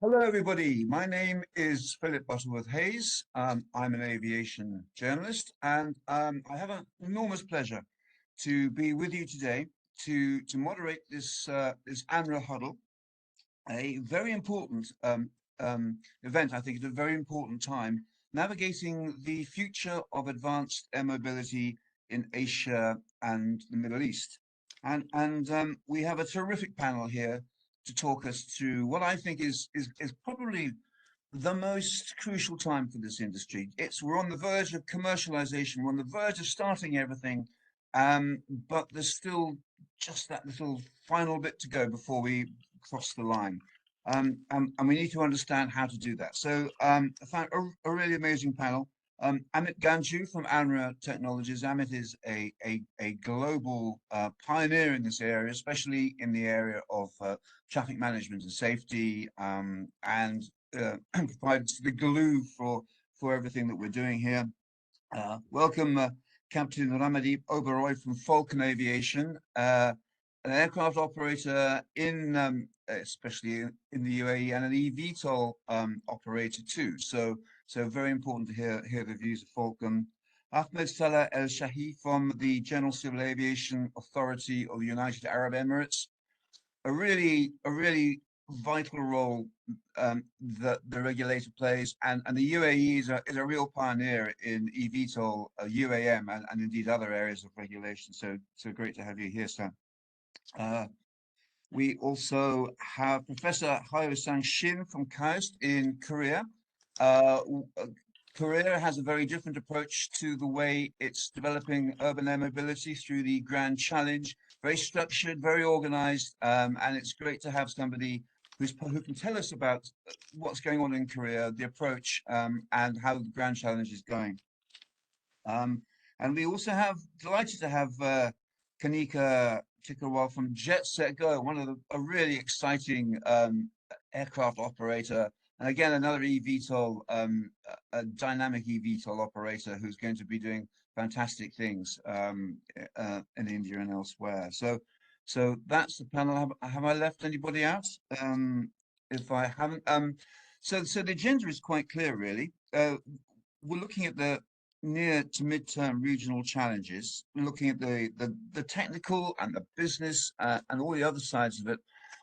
Hello, everybody. My name is Philip Butterworth Hayes. I'm an aviation journalist, and I have an enormous pleasure to be with you today to moderate this ANRA huddle, a very important event. I think at a very important time, navigating the future of advanced air mobility in Asia and the Middle East. And we have a terrific panel here to talk us through what I think is probably the most crucial time for this industry. We're on the verge of commercialization. We're on the verge of starting everything, but there's still just that little final bit to go before we cross the line. And we need to understand how to do that. So I found a really amazing panel. Amit Ganju from ANRA Technologies. Amit is a global pioneer in this area, especially in the area of traffic management and safety, and provides the glue for everything that we're doing here. Welcome, Captain Ramadip Oberoi from Falcon Aviation, an aircraft operator especially in the UAE, and an eVTOL operator too. So very important to hear the views of Falcon. Ahmed Salah El Shahi from the General Civil Aviation Authority of the United Arab Emirates, a really vital role that the regulator plays, and the UAE is a real pioneer in eVTOL, UAM, and indeed other areas of regulation. So great to have you here, sir. We also have Professor Hyo-sang Shin from KAUST in Korea. Korea has a very different approach to the way it's developing urban air mobility through the Grand Challenge. Very structured, very organized, and it's great to have somebody who can tell us about what's going on in Korea, the approach, and how the Grand Challenge is going. And we also delighted to have Kanika Chikawal from Jet Set Go, a really exciting aircraft operator, and again another eVTOL, a dynamic eVTOL operator who's going to be doing fantastic things in India and elsewhere. So that's the panel. Have I left anybody out? If I haven't, so the agenda is quite clear, really. We're looking at the near to midterm regional challenges, looking at the technical and the business and all the other sides of it.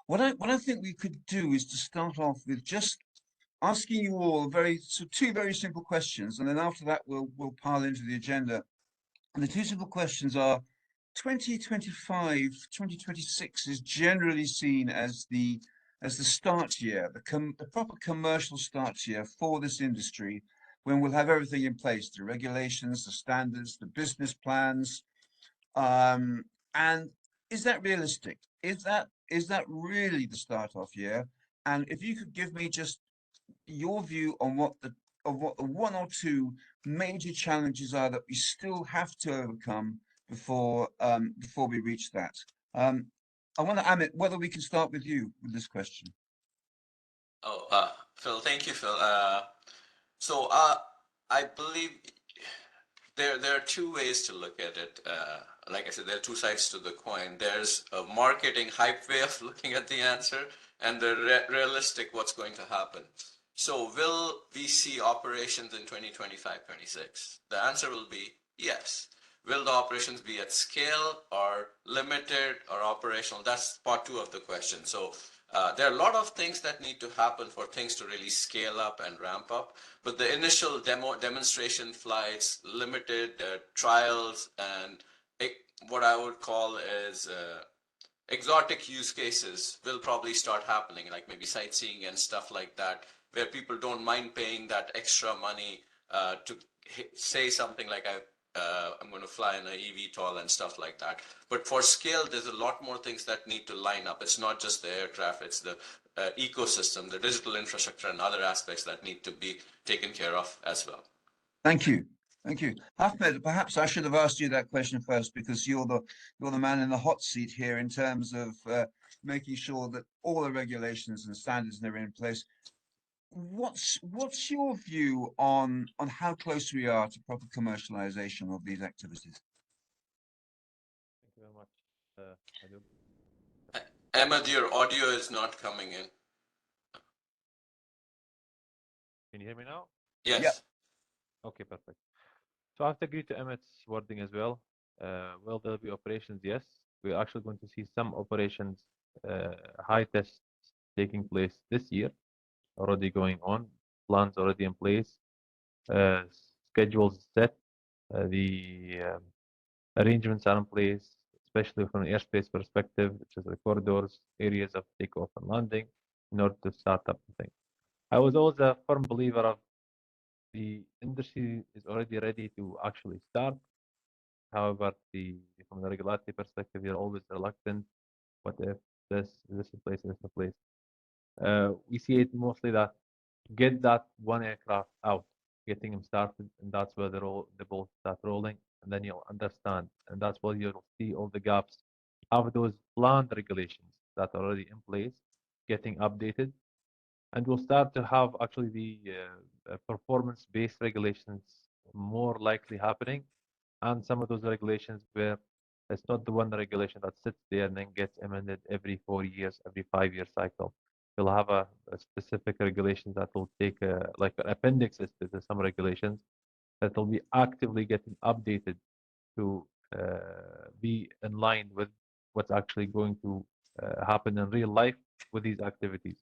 What I think we could do is to start off with just asking you all two very simple questions, and then after that we'll pile into the agenda. And the two simple questions are: 2025, 2026 is generally seen as the start year, the proper commercial start year for this industry, when we'll have everything in place, the regulations, the standards, the business plans. And is that realistic? Is that really the start off year? And if you could give me just your view on what the one or two major challenges are that we still have to overcome before we reach that. I wonder, Amit, whether we can start with you with this question. Phil, thank you, Phil. So I believe there are two ways to look at it. Like I said, there are two sides to the coin. There's a marketing hype way of looking at the answer, and the realistic what's going to happen. So will we see operations in 2025-26? The answer will be yes. Will the operations be at scale or limited or operational? That's part two of the question. So there are a lot of things that need to happen for things to really scale up and ramp up. But the initial demonstration flights, limited trials, and what I would call is exotic use cases will probably start happening, like maybe sightseeing and stuff like that, where people don't mind paying that extra money to say something like I'm going to fly in an eVTOL and stuff like that. But for scale, there's a lot more things that need to line up. It's not just the aircraft, it's the ecosystem, the digital infrastructure, and other aspects that need to be taken care of as well. Thank you. Thank you. Ahmed, perhaps I should have asked you that question first, because you're the man in the hot seat here in terms of making sure that all the regulations and standards are in place. What's your view on how close we are to proper commercialization of these activities? Thank you very much, Adu. Ahmed, your audio is not coming in. Can you hear me now? Yes. Okay, perfect. So I have to agree to Emmett's wording as well. Will there be operations? Yes. We're actually going to see some operations, high tests taking place this year, already going on, plans already in place, uh, schedules set, the arrangements are in place, especially from an airspace perspective, which is the corridors, areas of takeoff and landing, in order to start up the thing. I was always a firm believer of the industry is already ready to actually start. However, from the regulatory perspective, you're always reluctant. What if this is place, this is place? We see it mostly that get that one aircraft out, getting them started, and that's where the ball start rolling, and then you'll understand, and that's where you'll see all the gaps of those planned regulations that are already in place getting updated, and we'll start to have actually the performance-based regulations more likely happening, and some of those regulations where it's not the one regulation that sits there and then gets amended every 4 years, every 5 year cycle. You'll have a specific regulation that will take like appendixes to some regulations that will be actively getting updated to be in line with what's actually going to happen in real life with these activities.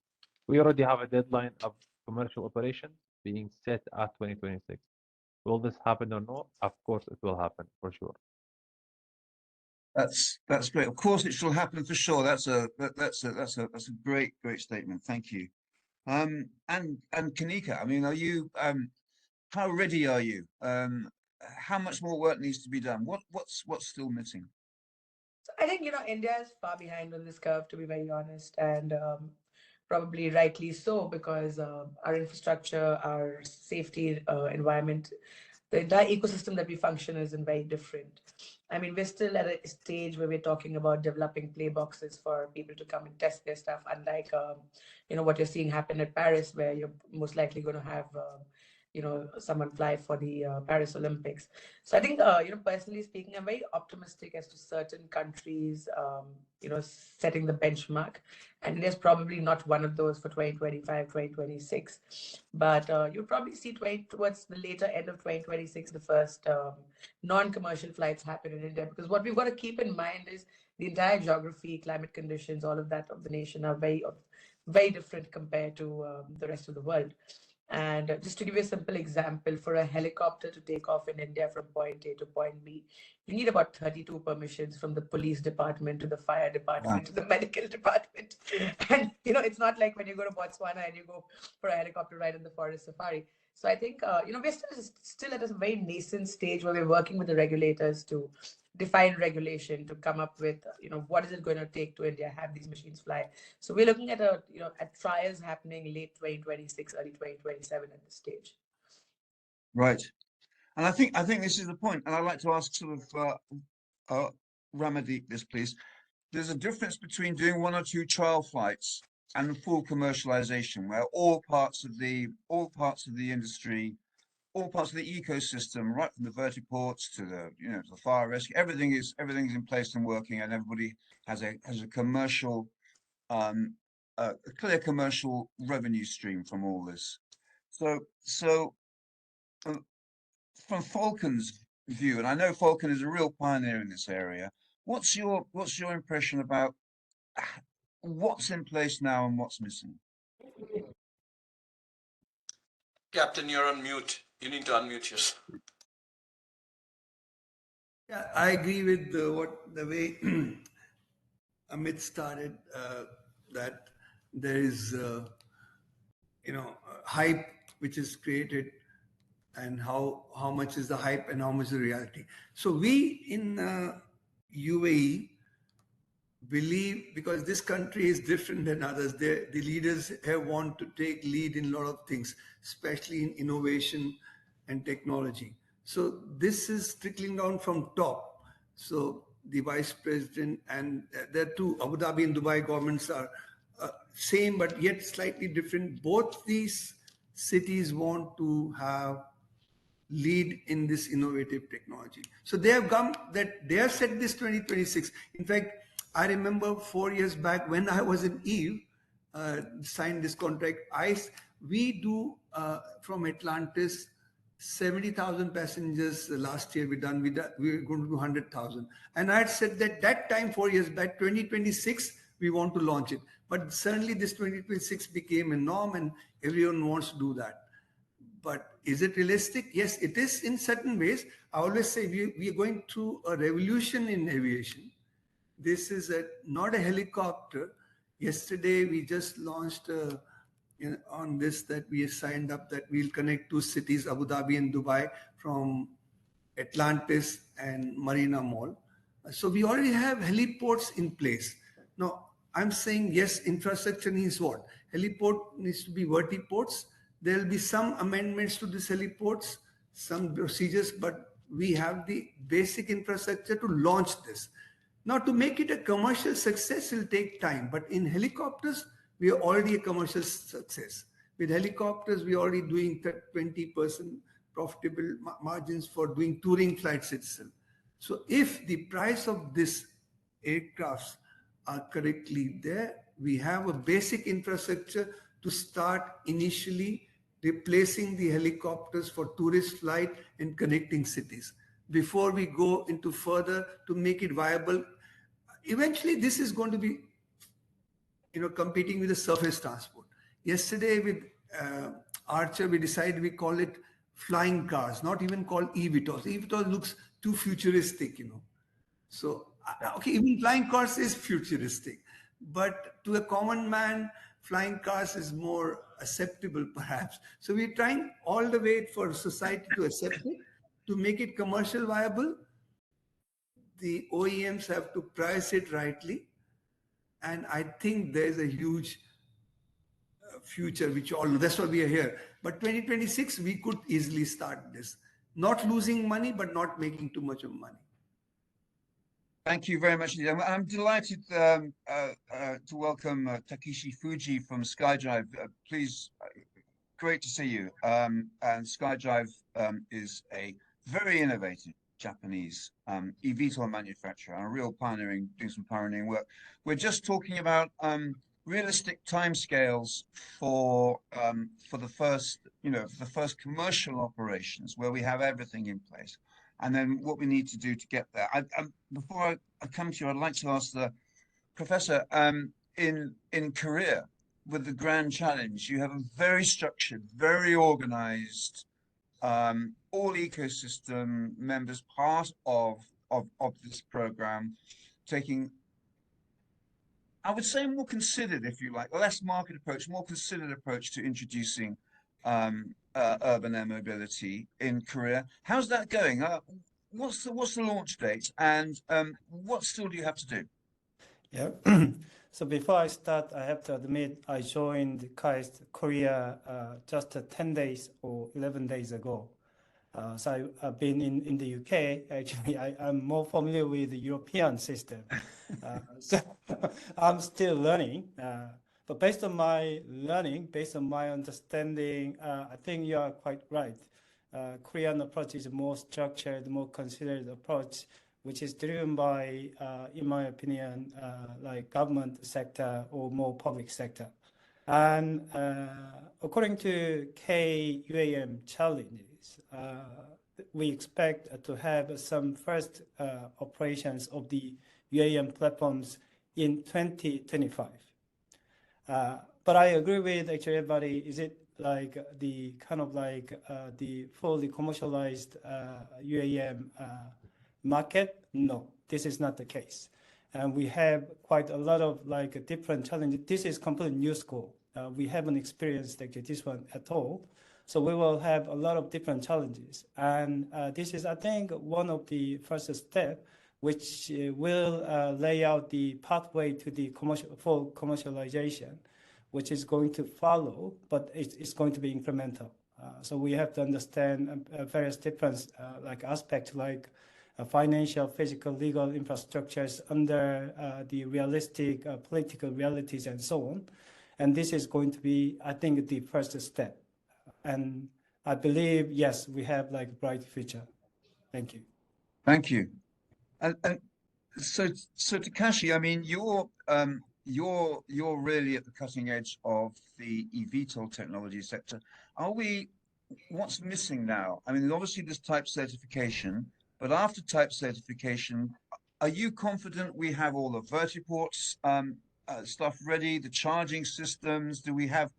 We already have a deadline of commercial operations being set at 2026. Will this happen or not? Of course, it will happen for sure. That's great. Of course, it shall happen for sure. That's a great statement. Thank you. And Kanika, I mean, are you how ready are you? How much more work needs to be done? What's still missing? So I think, India is far behind on this curve, to be very honest, and probably rightly so, because our infrastructure, our safety environment, the entire ecosystem that we function isn't very different. I mean, we're still at a stage where we're talking about developing play boxes for people to come and test their stuff, unlike, what you're seeing happen at Paris, where you're most likely going to have, someone fly for the Paris Olympics. So I think, personally speaking, I'm very optimistic as to certain countries, setting the benchmark. And India's probably not one of those for 2025, 2026. But you'll probably see towards the later end of 2026, the first non-commercial flights happen in India. Because what we've got to keep in mind is the entire geography, climate conditions, all of that of the nation are very different compared to the rest of the world. And just to give you a simple example, for a helicopter to take off in India from point A to point B, you need about 32 permissions from the police department to the fire department to the medical department. And, it's not like when you go to Botswana and you go for a helicopter ride in the forest safari. So I think, we're still at a very nascent stage where we're working with the regulators to define regulation, to come up with, what is it going to take to India have these machines fly. So we're looking at at trials happening late 2026, early 2027 at this stage. Right. And I think this is the point, and I'd like to ask sort of Ramadeep this, please. There's a difference between doing one or two trial flights and full commercialization, where all parts of the industry, all parts of the ecosystem, right from the vertiports to the fire rescue, everything's in place and working, and everybody has a commercial a clear commercial revenue stream from all this. So from Falcon's view, and I know Falcon is a real pioneer in this area, what's your impression about what's in place now and what's missing? Captain, you're on mute. You need to unmute yourself. Yeah, I agree with the way Amit started, that there is, hype which is created, and how much is the hype and how much is the reality. So we in UAE believe, because this country is different than others, the leaders have want to take lead in a lot of things, especially in innovation and technology. So this is trickling down from top. So the vice president and there are two, Abu Dhabi and Dubai governments are same but yet slightly different. Both these cities want to have lead in this innovative technology. So they have come that they have set this 2026. In fact, I remember 4 years back when I was in Eve, signed this contract, We do from Atlantis 70,000 passengers last year. We're going to do 100,000. And I had said that time 4 years back, 2026, we want to launch it. But certainly this 2026 became a norm and everyone wants to do that. But is it realistic? Yes, it is in certain ways. I always say we are going through a revolution in aviation. This is not a helicopter. Yesterday, we just launched on this that we signed up that we'll connect two cities, Abu Dhabi and Dubai, from Atlantis and Marina Mall. So we already have heliports in place. Now, I'm saying, yes, infrastructure needs what? Heliport needs to be vertiports. There will be some amendments to these heliports, some procedures, but we have the basic infrastructure to launch this. Now, to make it a commercial success will take time, but in helicopters, we are already a commercial success. With helicopters, we are already doing 20% profitable margins for doing touring flights itself. So if the price of this aircrafts are correctly there, we have a basic infrastructure to start initially replacing the helicopters for tourist flight and connecting cities before we go into further to make it viable. Eventually, this is going to be, competing with the surface transport. Yesterday with Archer, we decided we call it flying cars, not even called eVTOLs. eVTOL looks too futuristic, So, okay, even flying cars is futuristic, but to a common man, flying cars is more acceptable perhaps. So we're trying all the way for society to accept it, to make it commercial viable. The OEMs have to price it rightly. And I think there's a huge future, which all that's why we are here. But 2026, we could easily start this. Not losing money, but not making too much of money. Thank you very much. I'm delighted to welcome Takeshi Fuji from SkyDrive. Please, great to see you. And SkyDrive is a very innovative Japanese eVTOL manufacturer and a real doing some pioneering work. We're just talking about realistic timescales for the first, for the first commercial operations where we have everything in place, and then what we need to do to get there. Before I come to you, I'd like to ask the professor, in Korea, with the Grand Challenge, you have a very structured, very organized, all ecosystem members part of this program, taking, I would say, more considered, if you like, less market approach, more considered approach to introducing urban air mobility in Korea. How's that going? What's the launch date, and what still do you have to do? Yeah. So before I start, I have to admit I joined KAIST Korea just 10 days or 11 days ago. So I've been in the UK. Actually, I'm more familiar with the European system. So I'm still learning. But based on my learning, based on my understanding, I think you are quite right. Korean approach is a more structured, more considered approach, which is driven by, in my opinion, like government sector or more public sector. And according to KUAM challenges, we expect to have some first operations of the UAM platforms in 2025. But I agree with actually everybody, is it like the kind of like the fully commercialized UAM market? No, this is not the case. And we have quite a lot of like different challenges. This is completely new school. We haven't experienced actually this one at all. So we will have a lot of different challenges. And this is, I think, one of the first steps which will lay out the pathway to the full commercialization, which is going to follow, but it's going to be incremental. So we have to understand various different like aspects like financial, physical, legal infrastructures under the realistic political realities and so on. And this is going to be, I think, the first step. And I believe, yes, we have like a bright future. Thank you. Thank you. And so Takashi, I mean, you're really at the cutting edge of the eVTOL technology sector. What's missing now? I mean, obviously there's type certification, but after type certification, are you confident we have all the vertiports stuff ready, the charging systems? Do we have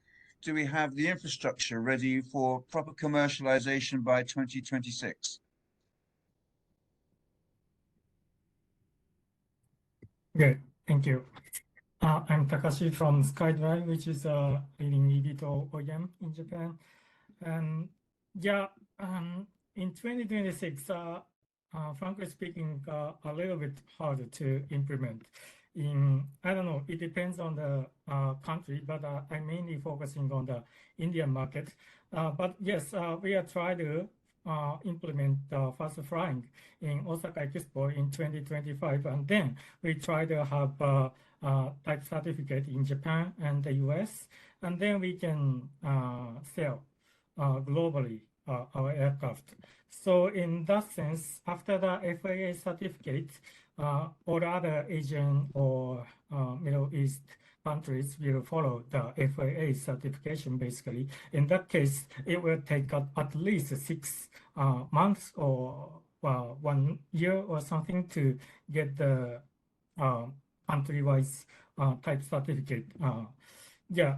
the infrastructure ready for proper commercialization by 2026? Okay, thank you. I'm Takashi from SkyDrive, which is a leading eVTOL OEM in Japan. And yeah, in 2026, frankly speaking, a little bit harder to implement. I don't know, it depends on the country, but I'm mainly focusing on the Indian market. But yes, we are trying to implement fast flying in Osaka Expo in 2025, and then we try to have type certificate in Japan and the US, and then we can sell globally our aircraft. So in that sense, after the FAA certificate, all other Asian or Middle East countries will follow the FAA certification basically. In that case, it will take at least 6 months or 1 year or something to get the country-wise type certificate. Yeah,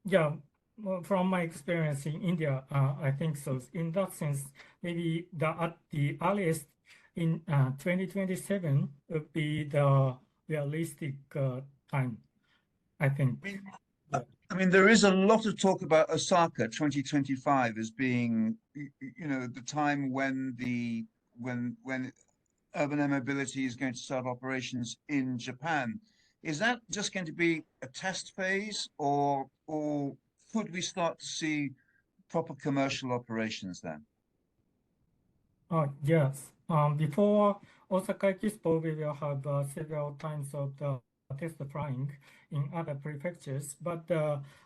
yeah. From my experience in India, I think so. In that sense, maybe at the earliest in 2027 would be the realistic time, I think. I mean, there is a lot of talk about Osaka 2025 as being, the time when when urban air mobility is going to start operations in Japan. Is that just going to be a test phase, or could we start to see proper commercial operations then? Yes. Before Osaka Expo, we will have several times of the test flying in other prefectures, but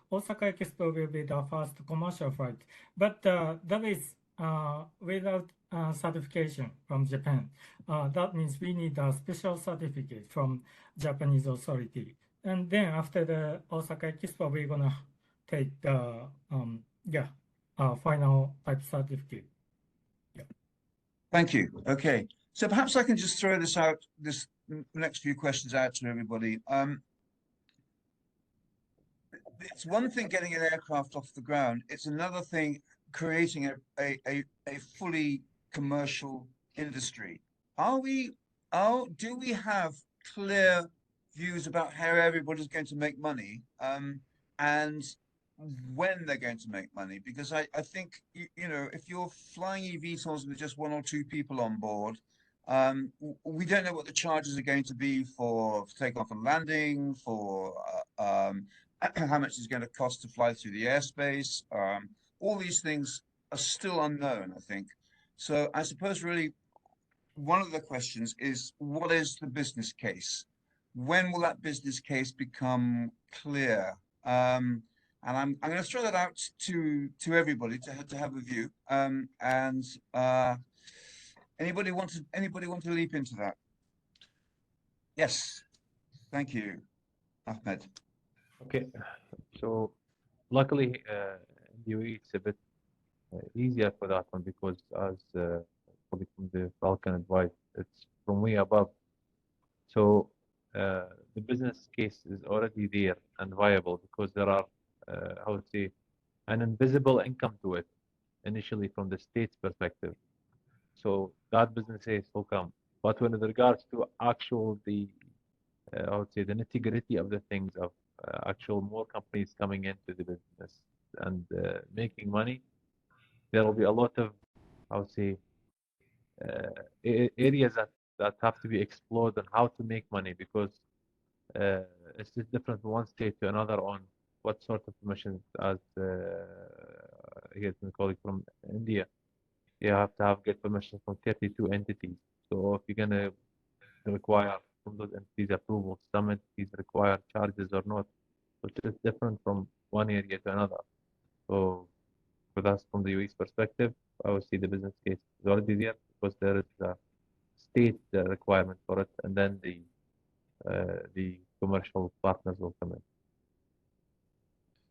Osaka Expo will be the first commercial flight. But that is without certification from Japan. That means we need a special certificate from Japanese authority. And then after the Osaka Expo, we're gonna take the final type certificate. Thank you. Okay. So perhaps I can just throw this next few questions out to everybody. It's one thing getting an aircraft off the ground. It's another thing creating a fully commercial industry. Do we have clear views about how everybody's going to make money, and when they're going to make money? Because I think, if you're flying eVTOLs with just one or two people on board, we don't know what the charges are going to be for takeoff and landing, for how much it's going to cost to fly through the airspace. All these things are still unknown, I think. So I suppose really one of the questions is, what is the business case? When will that business case become clear? And I'm going to throw that out to everybody to have a view. Anybody want to leap into that? Yes, thank you, Ahmed. Okay, so luckily in UAE it's a bit easier for that one, because as colleague from the Falcon advised, it's from way above. So the business case is already there and viable, because there are, I would say, an invisible income to it initially from the state's perspective. So that business case will come. But when with regards to actual I would say the nitty-gritty of the things of actual more companies coming into the business and making money, there will be a lot of, I would say, areas that have to be explored on how to make money, because it's just different from one state to another on what sort of permissions. As here's my colleague from India, you have to get permission from 32 entities. So if you're gonna require from those entities approvals, some entities require charges or not, which is different from one area to another. So for us, from the UAE's perspective, I would see the business case is already there, because there is a state requirement for it, and then the commercial partners will come in.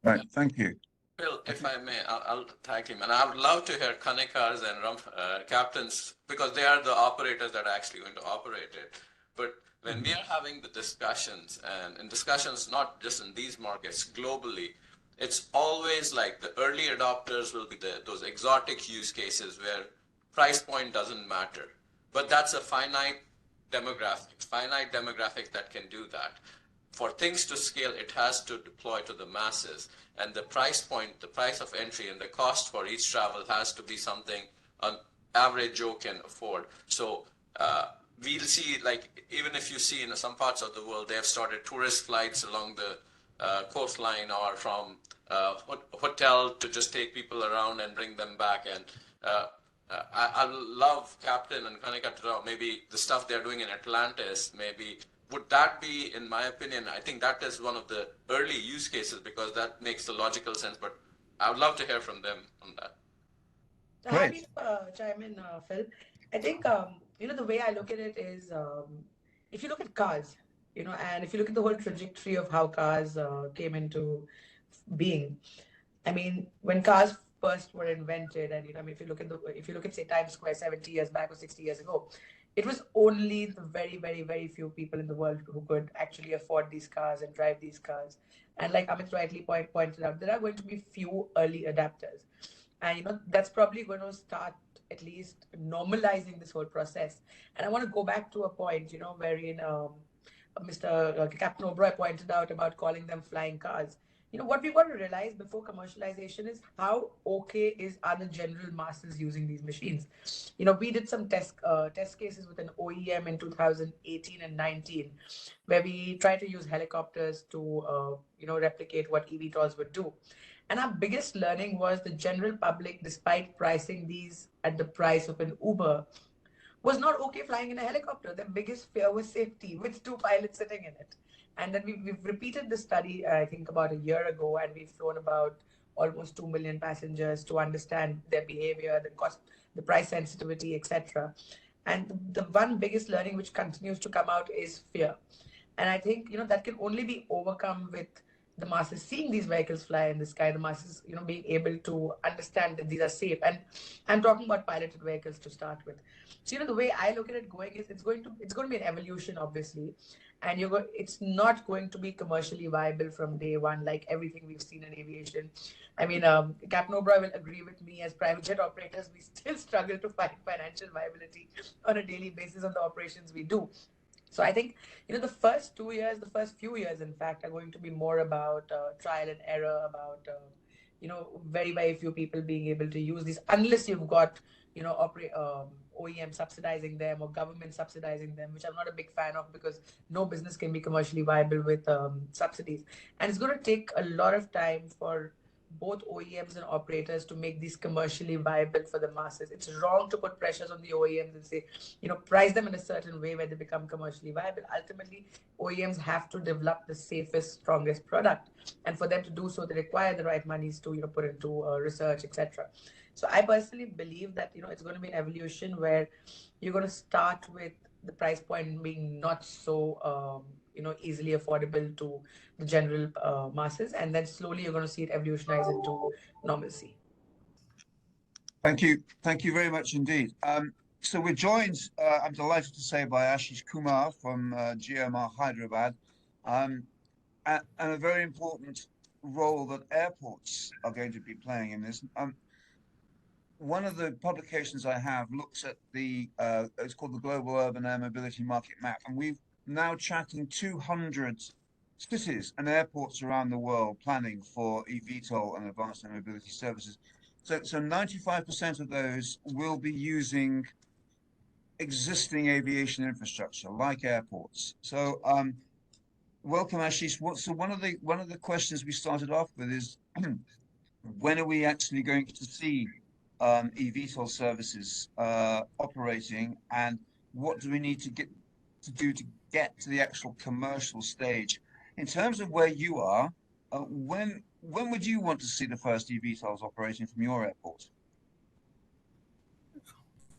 Right, thank you. Phil, if I may, I'll tag him. And I would love to hear Kanikars and captains, because they are the operators that are actually going to operate it. But when we are having the discussions, and in discussions not just in these markets, globally, it's always like the early adopters will be those exotic use cases where price point doesn't matter. But that's a finite demographic that can do that. For things to scale, it has to deploy to the masses. And the price point, the price of entry and the cost for each travel has to be something an average Joe can afford. So we'll see, like, even if you see in some parts of the world, they have started tourist flights along the coastline or from hotel to just take people around and bring them back. And I love Captain and Kanika to know maybe the stuff they're doing in Atlantis, maybe would that be, in my opinion, I think that is one of the early use cases because that makes the logical sense, but I would love to hear from them on that. Happy to chime in, Phil. I think, the way I look at it is, if you look at cars, and if you look at the whole trajectory of how cars came into being, I mean, when cars first were invented, and if you look at say Times Square 70 years back or 60 years ago, it was only the very, very, very few people in the world who could actually afford these cars and drive these cars. And like Amit rightly pointed out, there are going to be few early adapters, and that's probably going to start at least normalizing this whole process. And I want to go back to a point, wherein Mr. Captain O'Brien pointed out about calling them flying cars. What we've got to realize before commercialization is how okay are the general masses using these machines. We did some test cases with an OEM in 2018 and 19, where we tried to use helicopters to, replicate what eVTOLs would do. And our biggest learning was the general public, despite pricing these at the price of an Uber, was not okay flying in a helicopter. Their biggest fear was safety, with two pilots sitting in it. And then we've repeated the study, I think about a year ago, and we've flown about almost 2 million passengers to understand their behavior, the cost, the price sensitivity, etc. And the one biggest learning which continues to come out is fear. And I think, that can only be overcome with the masses seeing these vehicles fly in the sky, the masses, being able to understand that these are safe. And I'm talking about piloted vehicles to start with. So, the way I look at it going is it's going to be an evolution, obviously. And it's not going to be commercially viable from day one, like everything we've seen in aviation. I mean, Captain O'Brien will agree with me, as private jet operators, we still struggle to find financial viability on a daily basis on the operations we do. So I think, the first few years, in fact, are going to be more about trial and error, about, very, very few people being able to use these, unless you've got, OEM subsidizing them or government subsidizing them, which I'm not a big fan of, because no business can be commercially viable with subsidies. And it's going to take a lot of time for both OEMs and operators to make these commercially viable for the masses. It's wrong to put pressures on the OEMs and say, price them in a certain way where they become commercially viable. Ultimately, OEMs have to develop the safest, strongest product. And for them to do so, they require the right monies to, put into research, etc. So I personally believe that, it's going to be an evolution where you're going to start with the price point being not so, easily affordable to the general masses. And then slowly you're going to see it evolutionize into normalcy. Thank you. Thank you very much indeed. So we're joined, I'm delighted to say, by Ashish Kumar from GMR Hyderabad, and a very important role that airports are going to be playing in this. One of the publications I have looks at it's called the Global Urban Air Mobility Market Map, and we've now tracking 200 cities and airports around the world planning for eVTOL and advanced air mobility services. So 95% of those will be using existing aviation infrastructure, like airports. So welcome, Ashish. So one of the questions we started off with is, when are we actually going to see eVTOL services operating, and what do we need to do to get to the actual commercial stage? In terms of where you are, when would you want to see the first eVTOLs operating from your airport?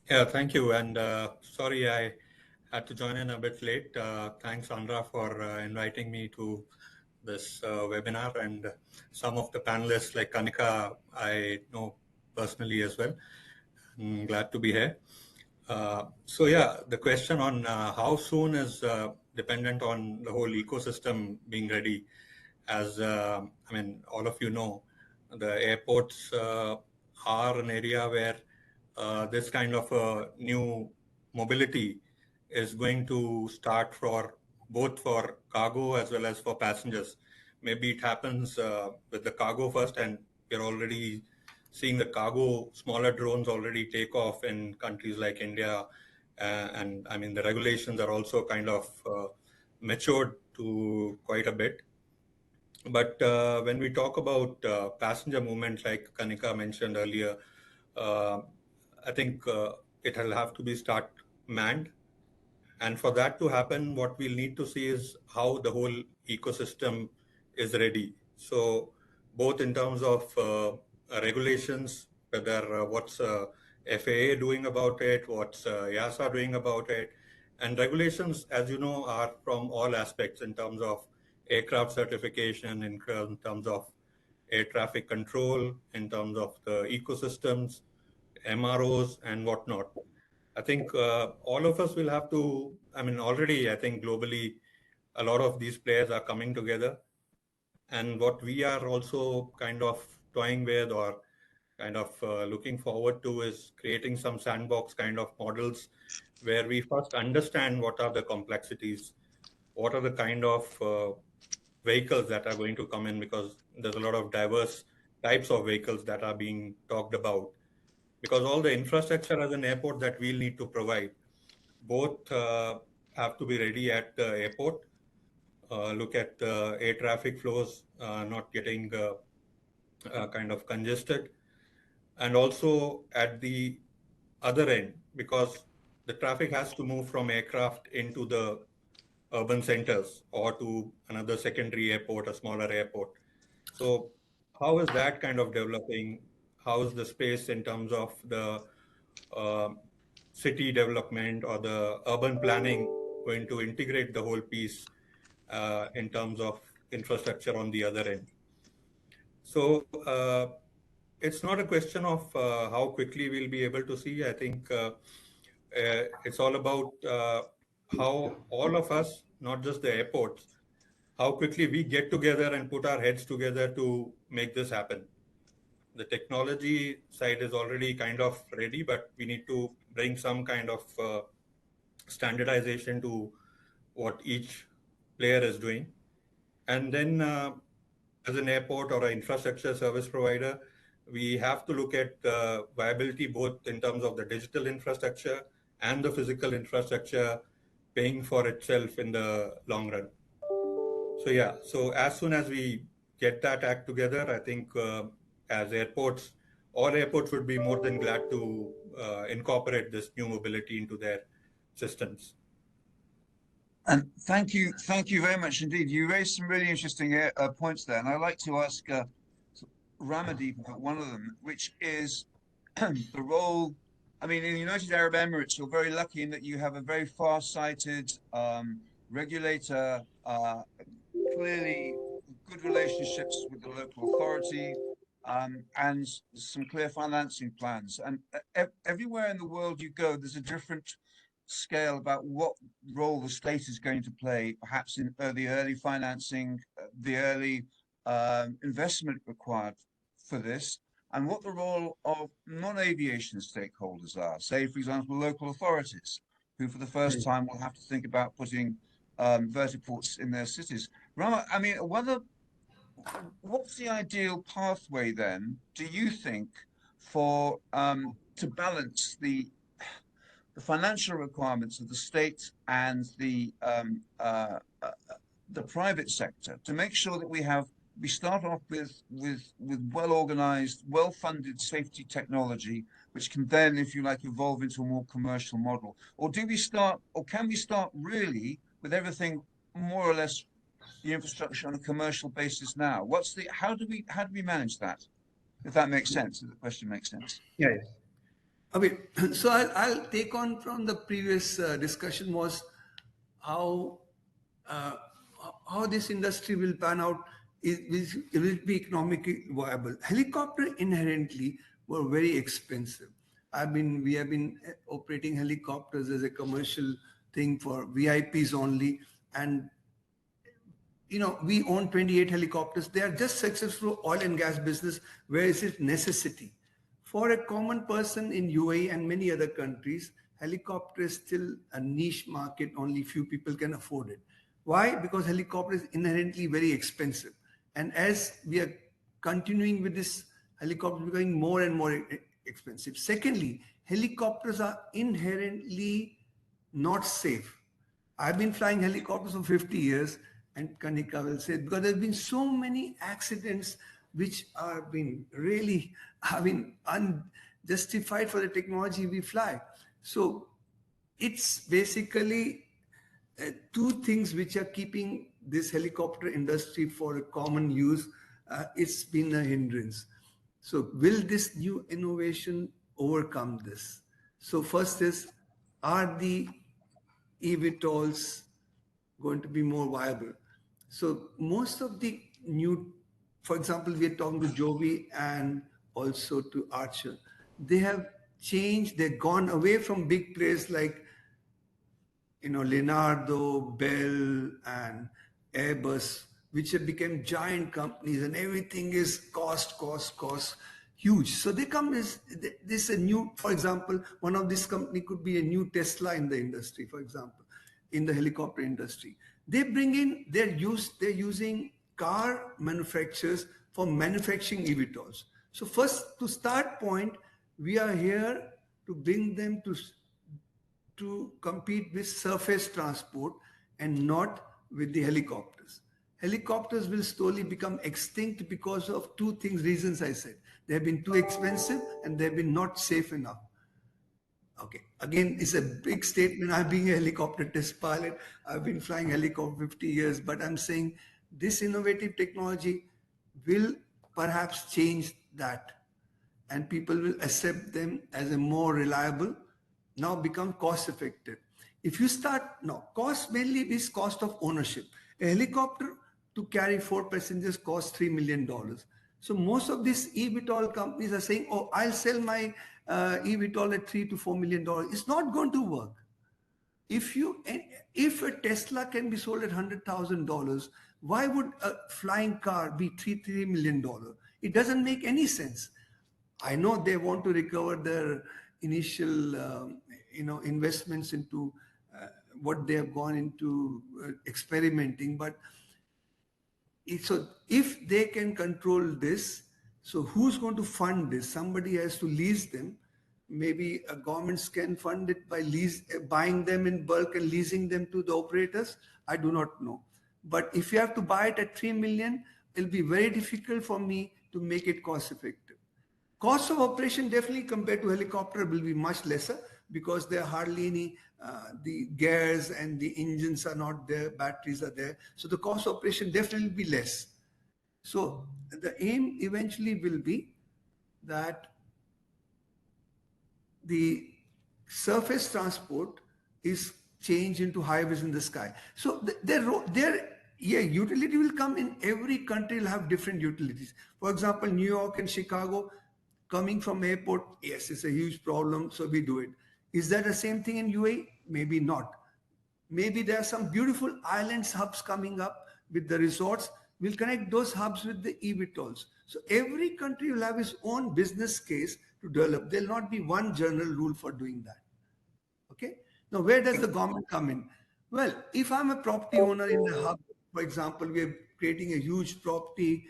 Yeah, thank you. And sorry, I had to join in a bit late. Thanks, ANRA, for inviting me to this webinar, and some of the panelists like Kanika I know personally as well. I'm glad to be here. So yeah, the question on how soon is dependent on the whole ecosystem being ready. As I mean, all of you know, the airports are an area where this kind of new mobility is going to start for both for cargo as well as for passengers. Maybe it happens with the cargo first, and we're already seeing the cargo smaller drones already take off in countries like India. And I mean, the regulations are also kind of matured to quite a bit. But when we talk about passenger movement, like Kanika mentioned earlier, uh, I think it'll have to be start manned. And for that to happen, what we'll need to see is how the whole ecosystem is ready. So both in terms of regulations, whether what's FAA doing about it, what's EASA doing about it, and regulations, as you know, are from all aspects in terms of aircraft certification, in terms of air traffic control, in terms of the ecosystems, MROs, and whatnot. I think all of us will have to, I mean, already, I think globally, a lot of these players are coming together. And what we are also kind of toying with or kind of looking forward to is creating some sandbox kind of models where we first understand what are the complexities, what are the kind of vehicles that are going to come in, because there's a lot of diverse types of vehicles that are being talked about. Because all the infrastructure as an airport that we'll need to provide, both have to be ready at the airport, look at air traffic flows not getting kind of congested, and also at the other end, because the traffic has to move from aircraft into the urban centers or to another secondary airport, a smaller airport. So how is that kind of developing? How is the space in terms of the city development or the urban planning going to integrate the whole piece in terms of infrastructure on the other end? So it's not a question of how quickly we'll be able to see. I think it's all about how all of us, not just the airports, how quickly we get together and put our heads together to make this happen. The technology side is already kind of ready, but we need to bring some kind of standardization to what each player is doing. And then as an airport or an infrastructure service provider, we have to look at viability both in terms of the digital infrastructure and the physical infrastructure paying for itself in the long run. So yeah, so as soon as we get that act together, I think as airports, all airports would be more than glad to incorporate this new mobility into their systems. And thank you very much indeed. You raised some really interesting points there, and I'd like to ask Ramadeep about one of them, which is the role. I mean, in the United Arab Emirates, you're very lucky in that you have a very far-sighted regulator, clearly good relationships with the local authority, and some clear financing plans. And everywhere in the world you go, there's a different scale about what role the state is going to play, perhaps in the early financing, the early investment required for this, and what the role of non-aviation stakeholders are. Say, for example, local authorities, who for the first time will have to think about putting vertiports in their cities. Rama, I mean, what's the ideal pathway then, do you think, for to balance the financial requirements of the state and the private sector to make sure that we start off with well-organized, well-funded safety technology, which can then, if you like, evolve into a more commercial model? Or can we start really with everything more or less the infrastructure on a commercial basis now? How do we manage that? If that makes sense, if the question makes sense. Yeah, yes. Okay, so I'll take on from the previous discussion was how uh, how this industry will pan out. Will it be economically viable? Helicopter inherently were very expensive. We have been operating helicopters as a commercial thing for VIPs only, and we own 28 helicopters. They are just successful oil and gas business. Where is it necessity? For a common person in UAE and many other countries, helicopter is still a niche market. Only few people can afford it. Why? Because helicopter is inherently very expensive. And as we are continuing with this, helicopter becoming more and more expensive. Secondly, helicopters are inherently not safe. I've been flying helicopters for 50 years, and Kanika will say, because there's been so many accidents which are being really, unjustified for the technology we fly. So it's basically two things which are keeping this helicopter industry for a common use. It's been a hindrance. So will this new innovation overcome this? So first is, are the eVTOLs going to be more viable? So most of the new, for example, we are talking to Joby and also to Archer. They have changed, they've gone away from big players like Leonardo, Bell, and Airbus, which have become giant companies, and everything is cost, huge. So they come as this a new, for example, one of this company could be a new Tesla in the industry, for example, in the helicopter industry. They bring in, they're using car manufacturers for manufacturing eVTOLs. So first, to start point, we are here to bring them to compete with surface transport and not with the helicopters. Helicopters will slowly become extinct because of two things, reasons I said. They have been too expensive and they have been not safe enough. Okay, again, it's a big statement. I'm being a helicopter test pilot. I've been flying helicopter 50 years, but I'm saying this innovative technology will perhaps change that, and people will accept them as a more reliable, now become cost effective. If you start now, cost mainly is cost of ownership. A helicopter to carry 4 passengers costs $3 million. So most of these eVTOL companies are saying, oh, I'll sell my eVTOL at $3 to $4 million. It's not going to work. If a Tesla can be sold at $100,000, why would a flying car be $3 million? It doesn't make any sense. I know they want to recover their initial, investments into what they have gone into experimenting. But so if they can control this, so who's going to fund this? Somebody has to lease them. Maybe governments can fund it by buying them in bulk and leasing them to the operators. I do not know. But if you have to buy it at 3 million, it'll be very difficult for me to make it cost effective. Cost of operation definitely compared to helicopter will be much lesser because there are hardly any, the gears and the engines are not there, batteries are there. So the cost of operation definitely will be less. So the aim eventually will be that the surface transport is changed into highways in the sky. So utility will come in every country will have different utilities. For example, New York and Chicago, coming from airport, yes, it's a huge problem, so we do it. Is that the same thing in UAE? Maybe not. Maybe there are some beautiful islands hubs coming up with the resorts. We'll connect those hubs with the eVTOLs. So every country will have its own business case to develop. There'll not be one general rule for doing that. Okay. Now, where does the government come in? Well, if I'm a property owner in a hub, for example, we're creating a huge property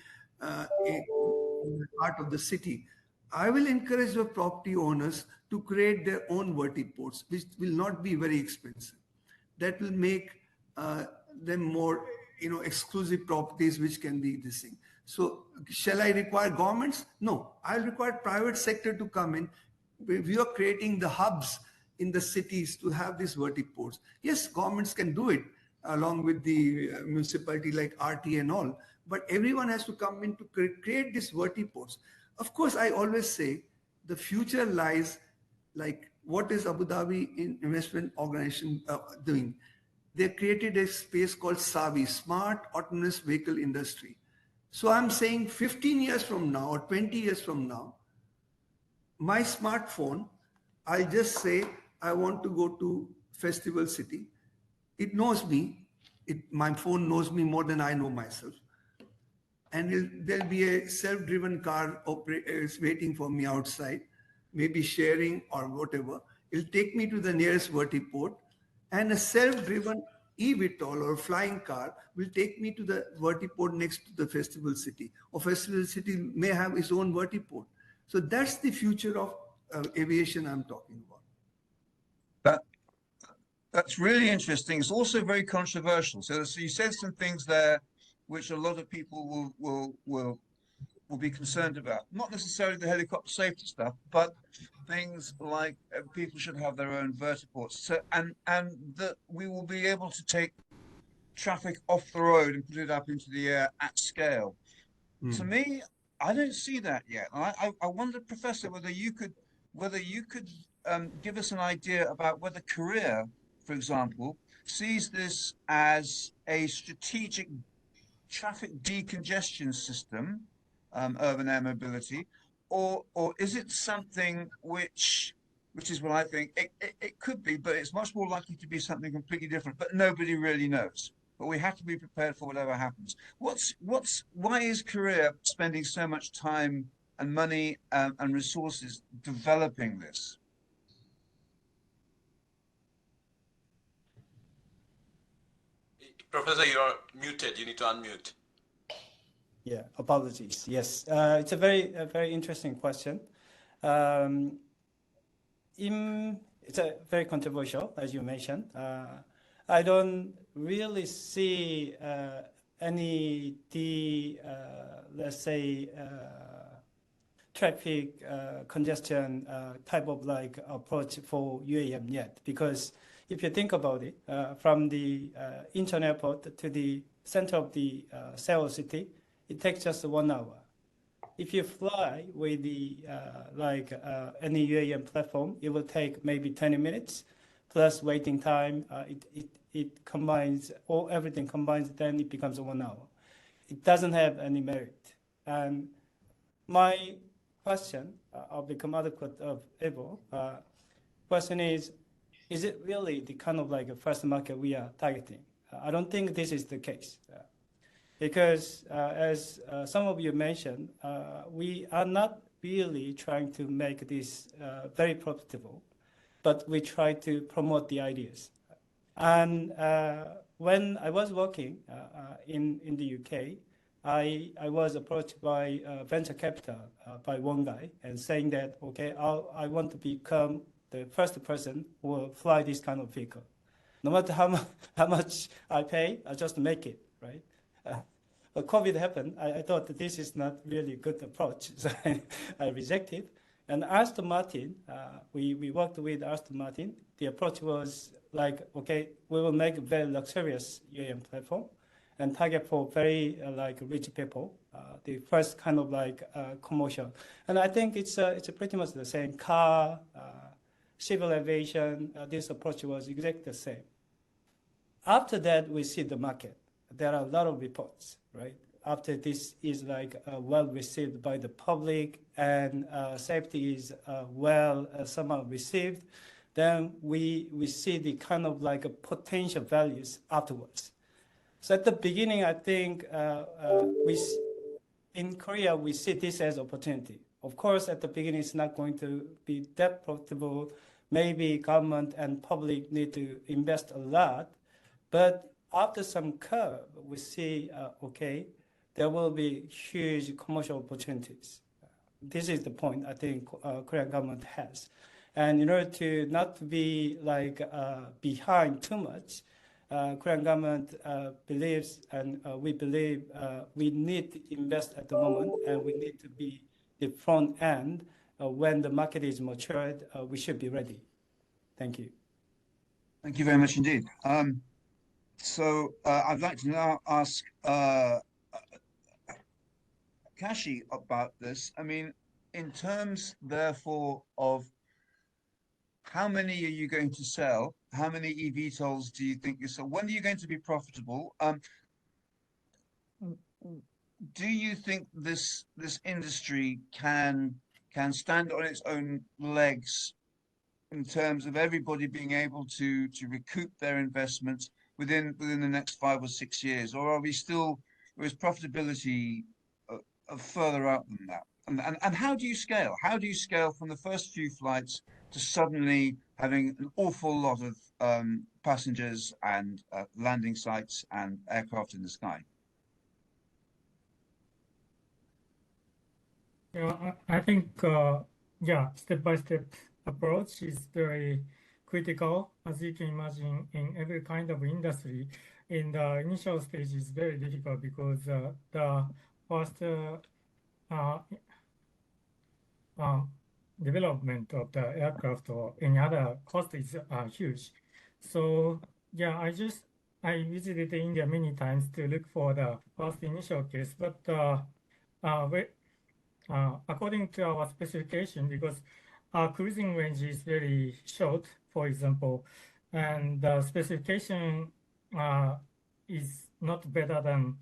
in the heart of the city, I will encourage the property owners to create their own vertiports, which will not be very expensive. That will make them more, exclusive properties, which can be this thing. So shall I require governments? No, I'll require private sector to come in. We are creating the hubs in the cities to have these vertiports. Yes, governments can do it along with the municipality like RT and all, but everyone has to come in to create these vertiports. Of course, I always say the future lies Like, what is Abu Dhabi Investment Organization doing? They created a space called SAVI, Smart Autonomous Vehicle Industry. So I'm saying 15 years from now or 20 years from now, my smartphone, I'll just say, I want to go to Festival City. It knows me. My phone knows me more than I know myself. And there'll be a self-driven car is waiting for me outside, maybe sharing or whatever. It'll take me to the nearest vertiport, and a self-driven eVTOL or flying car will take me to the vertiport next to the festival city. Or festival city may have its own vertiport. So that's the future of aviation I'm talking about. That that's really interesting. It's also very controversial. So you said some things there which a lot of people will be concerned about. Not necessarily the helicopter safety stuff, but things like people should have their own vertiports. So and that we will be able to take traffic off the road and put it up into the air at scale. To me, I don't see that yet. I wonder, Professor, whether you could give us an idea about whether Korea, for example, sees this as a strategic traffic decongestion system, urban air mobility, or is it something which is what I think it could be, but it's much more likely to be something completely different, but nobody really knows. But we have to be prepared for whatever happens. Why is Korea spending so much time and money and resources developing this? Professor, you're muted. You need to unmute. Yeah, apologies. Yes, it's a very interesting question. It's a very controversial, as you mentioned. I don't really see let's say, traffic congestion type of like approach for UAM yet, because if you think about it, from the Incheon airport to the center of the Seoul city, it takes just 1 hour. If you fly with the any UAM platform, it will take maybe 20 minutes plus waiting time. It combines, or everything combines, then it becomes 1 hour. It doesn't have any merit. And my question, I'll become adequate of able. Question is it really the kind of like a first market we are targeting? I don't think this is the case. Because as some of you mentioned, we are not really trying to make this very profitable, but we try to promote the ideas. And when I was working in the UK, I was approached by venture capital by one guy and saying that, okay, I want to become the first person who will fly this kind of vehicle. No matter how much I pay, I just make it, right? But COVID happened. I thought that this is not really a good approach, so I rejected. And Aston Martin, we worked with Aston Martin. The approach was like, okay, we will make a very luxurious UAM platform and target for very like rich people. The first kind of like commercial. And I think it's pretty much the same. Car, civil aviation, this approach was exactly the same. After that, we see the market. There are a lot of reports, right? After this is like well received by the public and safety is well somehow received, then we see the kind of like potential values afterwards. So at the beginning, I think in Korea, we see this as opportunity. Of course, at the beginning, it's not going to be that profitable. Maybe government and public need to invest a lot, but after some curve, we see, okay, there will be huge commercial opportunities. This is the point I think Korean government has. And in order to not be like behind too much, Korean government believes, and we believe we need to invest at the moment, and we need to be the front end. When the market is matured, we should be ready. Thank you. Thank you very much indeed. So I'd like to now ask Kashi about this. I mean, in terms, therefore, of how many are you going to sell? How many eVTOLs do you think you sell? When are you going to be profitable? Do you think this industry can stand on its own legs in terms of everybody being able to recoup their investments within the next 5 or 6 years, or are we still, or is profitability further out than that? And how do you scale? How do you scale from the first few flights to suddenly having an awful lot of passengers and landing sites and aircraft in the sky? Yeah, I think, yeah, step-by-step approach is very critical. As you can imagine, in every kind of industry, in the initial stage is very difficult because the first uh, uh, development of the aircraft or any other cost is huge. So yeah, I visited India many times to look for the first initial case, but according to our specification, because our cruising range is very short, for example, and the specification is not better than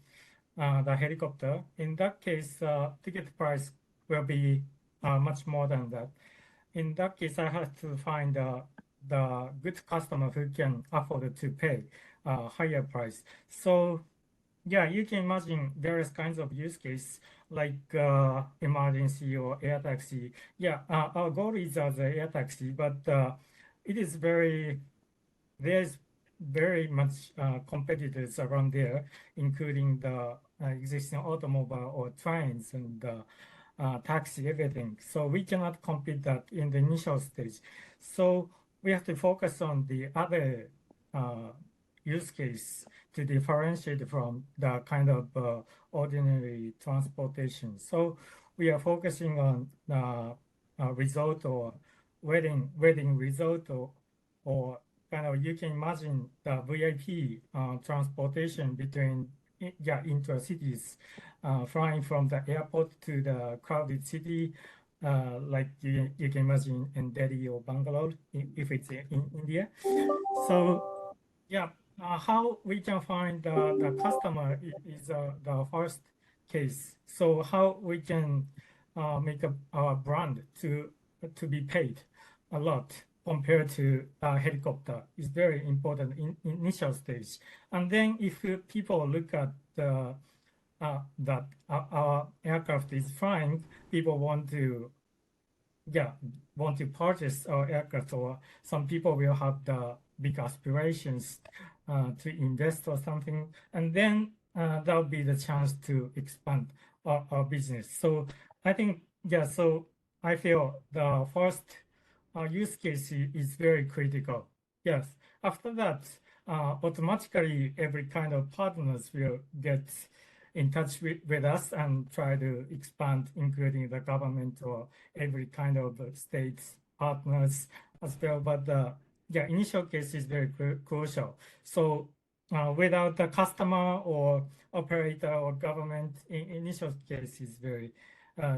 the helicopter. In that case, ticket price will be much more than that. In that case, I have to find the good customer who can afford to pay higher price. So yeah, you can imagine various kinds of use case like emergency or air taxi. Yeah, our goal is as a air taxi, but it is there's very much competitors around there, including the existing automobile or trains and taxi, everything. So we cannot compete that in the initial stage. So we have to focus on the other use case to differentiate from the kind of ordinary transportation. So we are focusing on resort or wedding resort or kind of, you can imagine the VIP transportation between intra-cities, flying from the airport to the crowded city, like you can imagine in Delhi or Bangalore, if it's in India. So yeah, how we can find the customer is the first case. So how we can make our brand to be paid a lot compared to a helicopter is very important in initial stage. And then if people look at that our aircraft is flying, people want to purchase our aircraft, or some people will have the big aspirations to invest or something, and then that will be the chance to expand our business. So I think, so I feel the first use case is very critical. Yes. After that, automatically every kind of partners will get in touch with us and try to expand, including the government or every kind of states partners as well. But initial case is very crucial. So without the customer or operator or government, initial case is very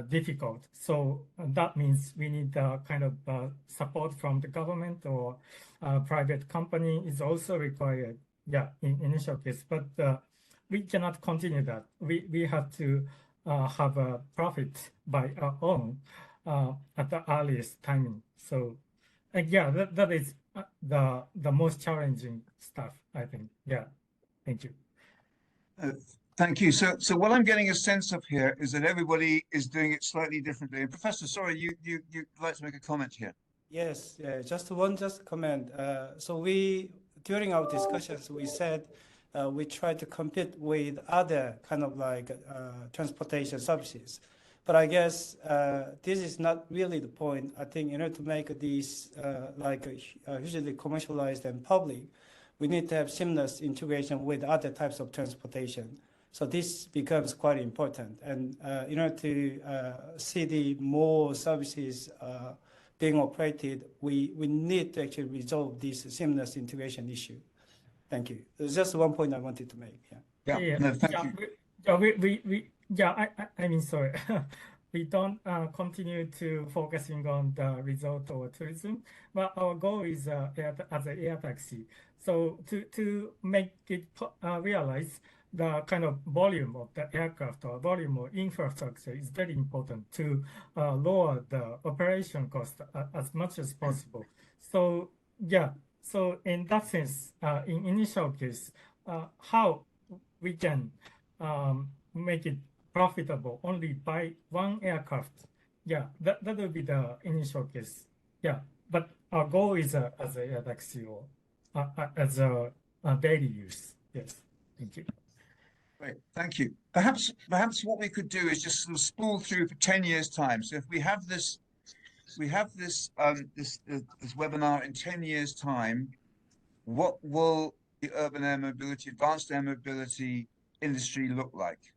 difficult. So that means we need kind of support from the government or private company is also required. Yeah, in initial case, but we cannot continue that. We have to have a profit by our own at the earliest timing. So that is the most challenging stuff, I think. Yeah, thank you. Thank you. So what I'm getting a sense of here is that everybody is doing it slightly differently. And Professor, sorry, you'd like to make a comment here. Yes, just comment. So during our discussions, we said we try to compete with other kind of like transportation services. But I guess this is not really the point. I think in order to make these hugely commercialized and public, we need to have seamless integration with other types of transportation. So this becomes quite important. And in order to see the more services being operated, we need to actually resolve this seamless integration issue. Thank you. There's just one point I wanted to make. Yeah. No, thank you. I mean, sorry. we don't continue to focusing on the resort or tourism, but our goal is as an air taxi. So to make it realize the kind of volume of the aircraft or volume of infrastructure is very important to lower the operation cost as much as possible. So yeah, so in that sense, in initial case, how we can make it profitable only by one aircraft. Yeah, that will be the initial case. Yeah, but our goal is as a air taxi or as a daily use. Yes, thank you. Great, thank you. Perhaps what we could do is just sort of spool through for 10 years' time. So if we have this this webinar in 10 years' time, what will the urban air mobility, advanced air mobility industry look like?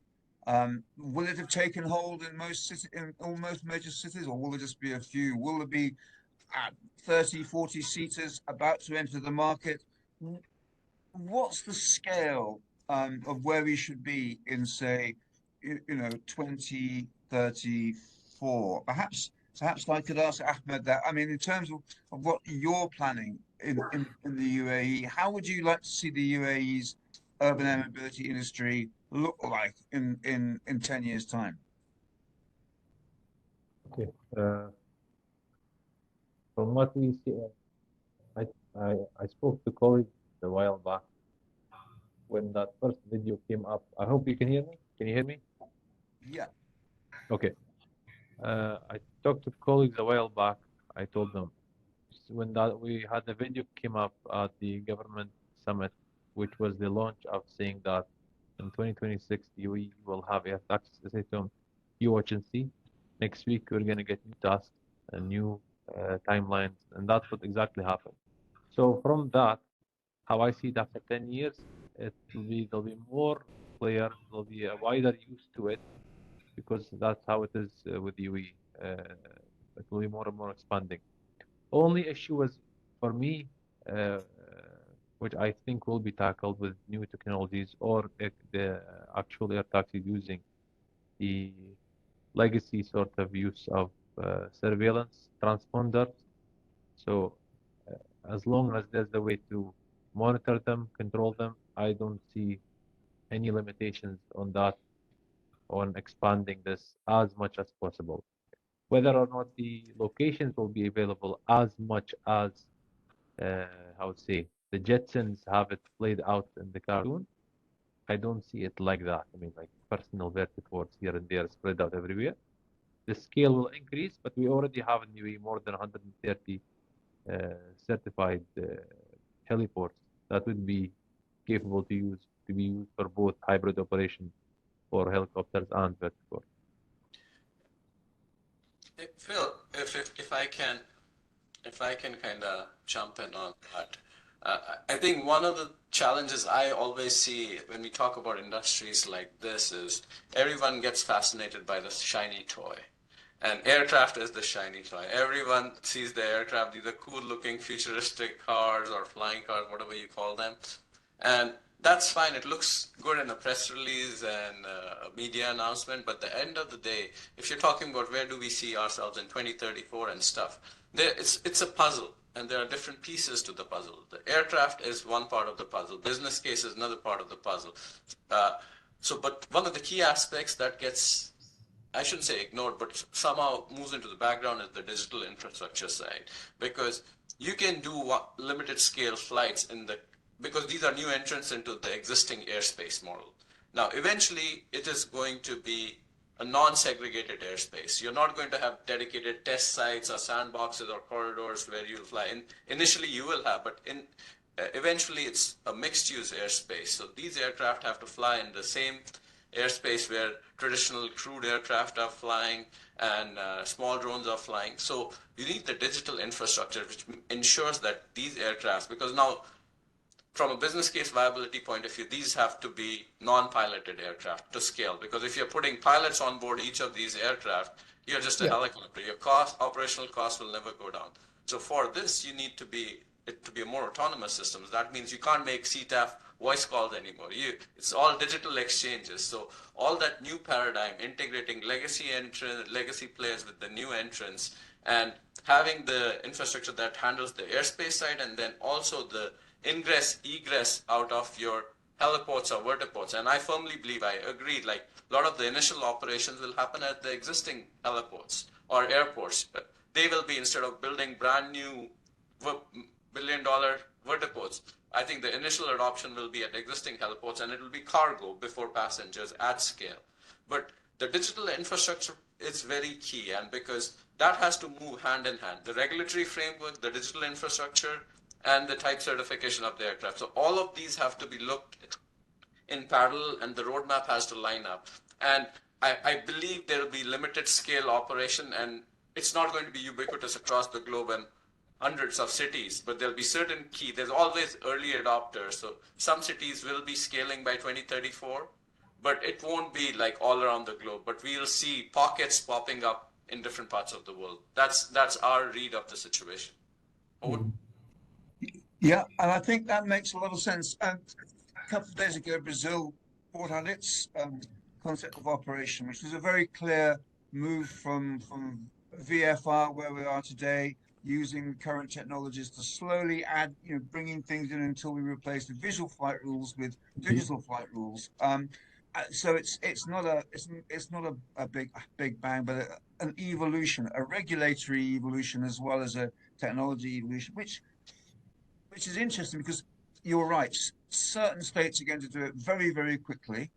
Will it have taken hold in in almost major cities, or will there just be a few? Will there be 30, 40 seaters about to enter the market? What's the scale of where we should be in, say, 2034? Perhaps I could ask Ahmed that. I mean, in terms of what you're planning in the UAE, how would you like to see the UAE's urban air mobility industry look like in 10 years' time? Okay. From what we see, I spoke to colleagues a while back when that first video came up. I hope you can hear me. Can you hear me? Yeah. Okay. I talked to colleagues a while back. I told them when that we had the video came up at the government summit, which was the launch of saying that in 2026 we will have air taxis. I said to them, you watch and see. Next week we're gonna get new tasks and new timelines, and that's what exactly happened. So from that, how I see it after 10 years, there'll be more players, there'll be a wider use to it, because that's how it is with UE. It will be more and more expanding. Only issue was for me, which I think will be tackled with new technologies or the actual air taxi using the legacy sort of use of surveillance transponders. So as long as there's a way to monitor them, control them, I don't see any limitations on that, on expanding this as much as possible. Whether or not the locations will be available as much as, how to say, the Jetsons have it played out in the cartoon, I don't see it like that. I mean, like personal vertiports here and there spread out everywhere. The scale will increase, but we already have in UAE more than 130 certified heliports that would be capable to be used for both hybrid operation for helicopters and vertiports. Phil, if I can kind of jump in on that. I think one of the challenges I always see when we talk about industries like this is everyone gets fascinated by the shiny toy. And aircraft is the shiny toy. Everyone sees the aircraft, these are cool looking futuristic cars or flying cars, whatever you call them. And that's fine. It looks good in a press release and a media announcement. But at the end of the day, if you're talking about where do we see ourselves in 2034 and stuff, it's a puzzle. And there are different pieces to the puzzle. The aircraft is one part of the puzzle. Business case is another part of the puzzle. But one of the key aspects that gets, I shouldn't say ignored, but somehow moves into the background is the digital infrastructure side. Because you can do limited scale flights because these are new entrants into the existing airspace model. Now, eventually, it is going to be a non-segregated airspace. You're not going to have dedicated test sites or sandboxes or corridors where you'll fly in. Initially, you will have, but eventually, it's a mixed-use airspace. So these aircraft have to fly in the same airspace where traditional crewed aircraft are flying and small drones are flying. So you need the digital infrastructure which ensures that these aircraft, because now from a business case viability point of view, these have to be non-piloted aircraft to scale. Because if you're putting pilots on board each of these aircraft, you're just a helicopter. Your operational cost will never go down. So for this, you need to be it to be a more autonomous system. That means you can't make CTAF voice calls anymore. It's all digital exchanges. So all that new paradigm, integrating legacy players with the new entrants, and having the infrastructure that handles the airspace side, and then also the ingress, egress out of your heliports or vertiports. And I firmly believe, I agree, like a lot of the initial operations will happen at the existing heliports or airports. They will be, instead of building brand new billion-dollar vertiports, I think the initial adoption will be at existing heliports, and it will be cargo before passengers at scale. But the digital infrastructure is very key, and because that has to move hand in hand. The regulatory framework, the digital infrastructure, and the type certification of the aircraft. So all of these have to be looked in parallel, and the roadmap has to line up. And I believe there will be limited scale operation, and it's not going to be ubiquitous across the globe and hundreds of cities, but there'll be certain key. There's always early adopters. So some cities will be scaling by 2034, but it won't be like all around the globe. But we'll see pockets popping up in different parts of the world. That's our read of the situation. Over. Yeah, and I think that makes a lot of sense. And a couple of days ago, Brazil brought out its concept of operation, which was a very clear move from VFR, where we are today, using current technologies to slowly add, bringing things in until we replace the visual flight rules with digital flight rules. So it's not a big bang, but an evolution, a regulatory evolution as well as a technology evolution, which is interesting, because you're right. Certain states are going to do it very, very quickly,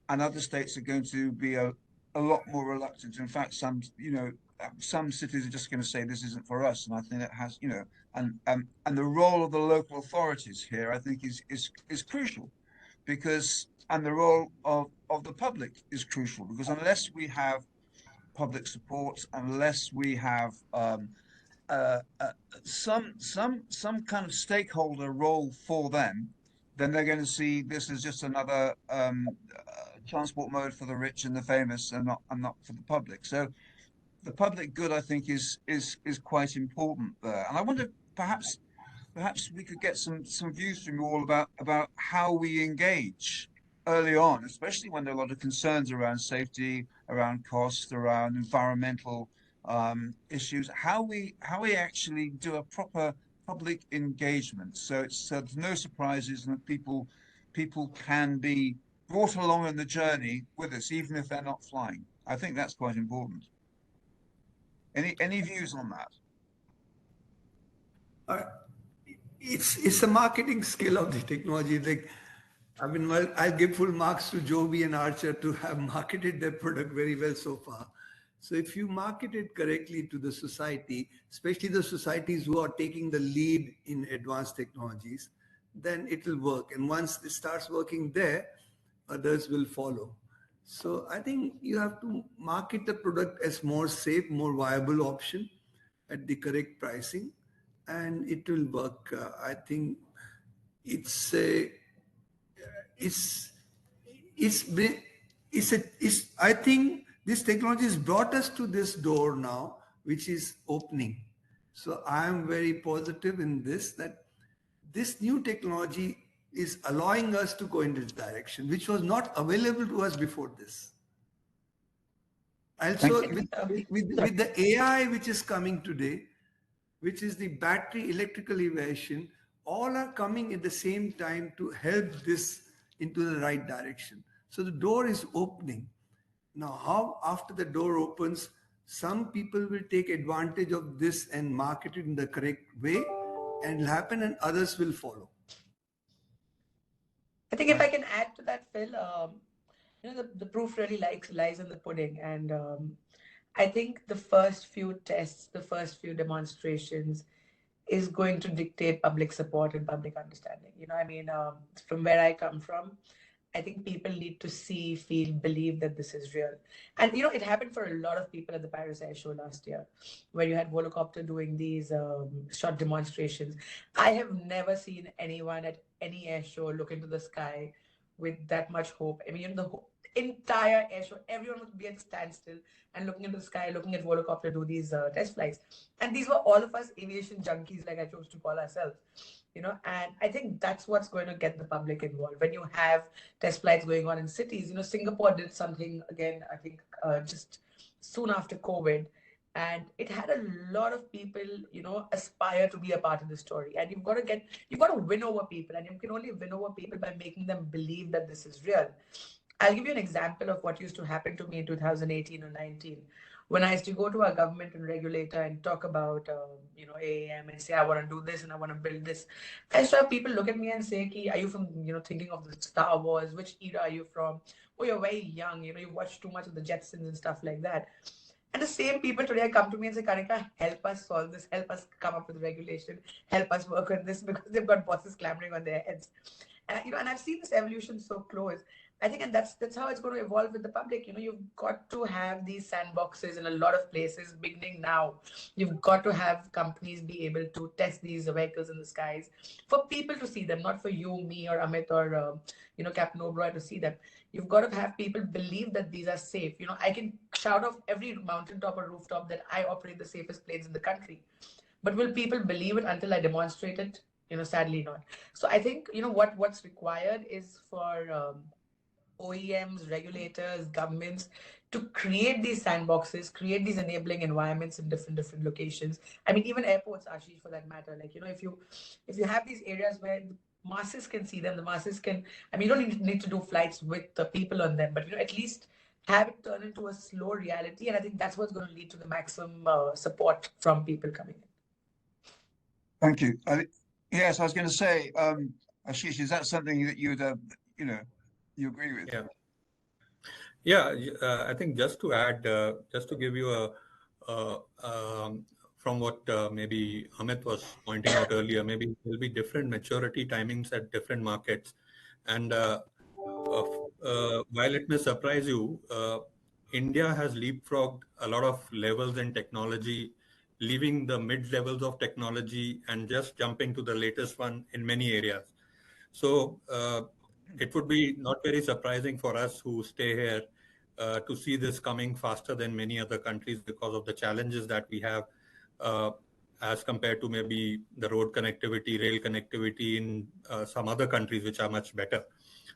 and other states are going to be a lot more reluctant. In fact, some cities are just going to say this isn't for us. And I think it has, and the role of the local authorities here, I think, is crucial, and the role of the public is crucial, because unless we have public support, unless we have some kind of stakeholder role for them, then they're going to see this as just another transport mode for the rich and the famous, and not for the public. So the public good, I think, is quite important there. And I wonder, perhaps we could get some views from you all about how we engage early on, especially when there are a lot of concerns around safety, around cost, around environmental issues. How we actually do a proper public engagement, so there's no surprises, and that people can be brought along on the journey with us, even if they're not flying. I think that's quite important. Any views on that? It's a marketing skill of the technology. Like, I mean, well, I'll give full marks to Joby and Archer to have marketed their product very well so far. So if you market it correctly to the society, especially the societies who are taking the lead in advanced technologies, then it will work. And once it starts working there, others will follow. So I think you have to market the product as more safe, more viable option at the correct pricing, and it will work. I think I think this technology has brought us to this door now, which is opening. So I am very positive in this, that this new technology is allowing us to go in this direction, which was not available to us before this. Also, with the AI which is coming today, which is the battery electrical aviation, all are coming at the same time to help this into the right direction. So the door is opening. Now, how after the door opens, some people will take advantage of this and market it in the correct way, and it'll happen, and others will follow. I think if I can add to that, Phil, the proof really lies in the pudding. And I think the first few tests, the first few demonstrations is going to dictate public support and public understanding. From where I come from, I think people need to see, feel, believe that this is real. And, it happened for a lot of people at the Paris Air Show last year, where you had Volocopter doing these short demonstrations. I have never seen anyone at any air show look into the sky with that much hope. entire air show, everyone would be at standstill and looking into the sky, looking at Volocopter do these test flights. And these were all of us aviation junkies, like I chose to call ourselves. And I think that's what's going to get the public involved. When you have test flights going on in cities, Singapore did something again, I think just soon after COVID, and it had a lot of people, aspire to be a part of the story. And you've got to win over people, and you can only win over people by making them believe that this is real. I'll give you an example of what used to happen to me in 2018 or 19. When I used to go to our government and regulator and talk about, AAM and say, I want to do this and I want to build this, I used to have people look at me and say, Ki, are you from, thinking of the Star Wars? Which era are you from? Oh, you're very young. You watch too much of the Jetsons and stuff like that. And the same people today come to me and say, Kanika, help us solve this, help us come up with regulation, help us work on this, because they've got bosses clamoring on their heads. And I've seen this evolution so close. I think, and that's how it's going to evolve with the public. You've got to have these sandboxes in a lot of places beginning now. You've got to have companies be able to test these vehicles in the skies for people to see them, not for you, me, or Amit, or Captain O'Brien to see them. You've got to have people believe that these are safe. I can shout off every mountaintop or rooftop that I operate the safest planes in the country. But will people believe it until I demonstrate it? Sadly not. So I think, what's required is for OEMs, regulators, governments to create these sandboxes, create these enabling environments in different locations. I mean, even airports, Ashish, for that matter. Like, if you have these areas where the masses can see them, the masses can, I mean, you don't need to do flights with the people on them, but, at least have it turn into a slow reality. And I think that's what's going to lead to the maximum support from people coming in. Thank you. Yes, I was going to say, Ashish, is that something that you would, you agree with? Yeah. I think just to add, just to give you from what maybe Amit was pointing out earlier, maybe there'll be different maturity timings at different markets. And while it may surprise you, India has leapfrogged a lot of levels in technology, leaving the mid levels of technology and just jumping to the latest one in many areas. So it would be not very surprising for us who stay here to see this coming faster than many other countries because of the challenges that we have as compared to maybe the road connectivity, rail connectivity in some other countries which are much better.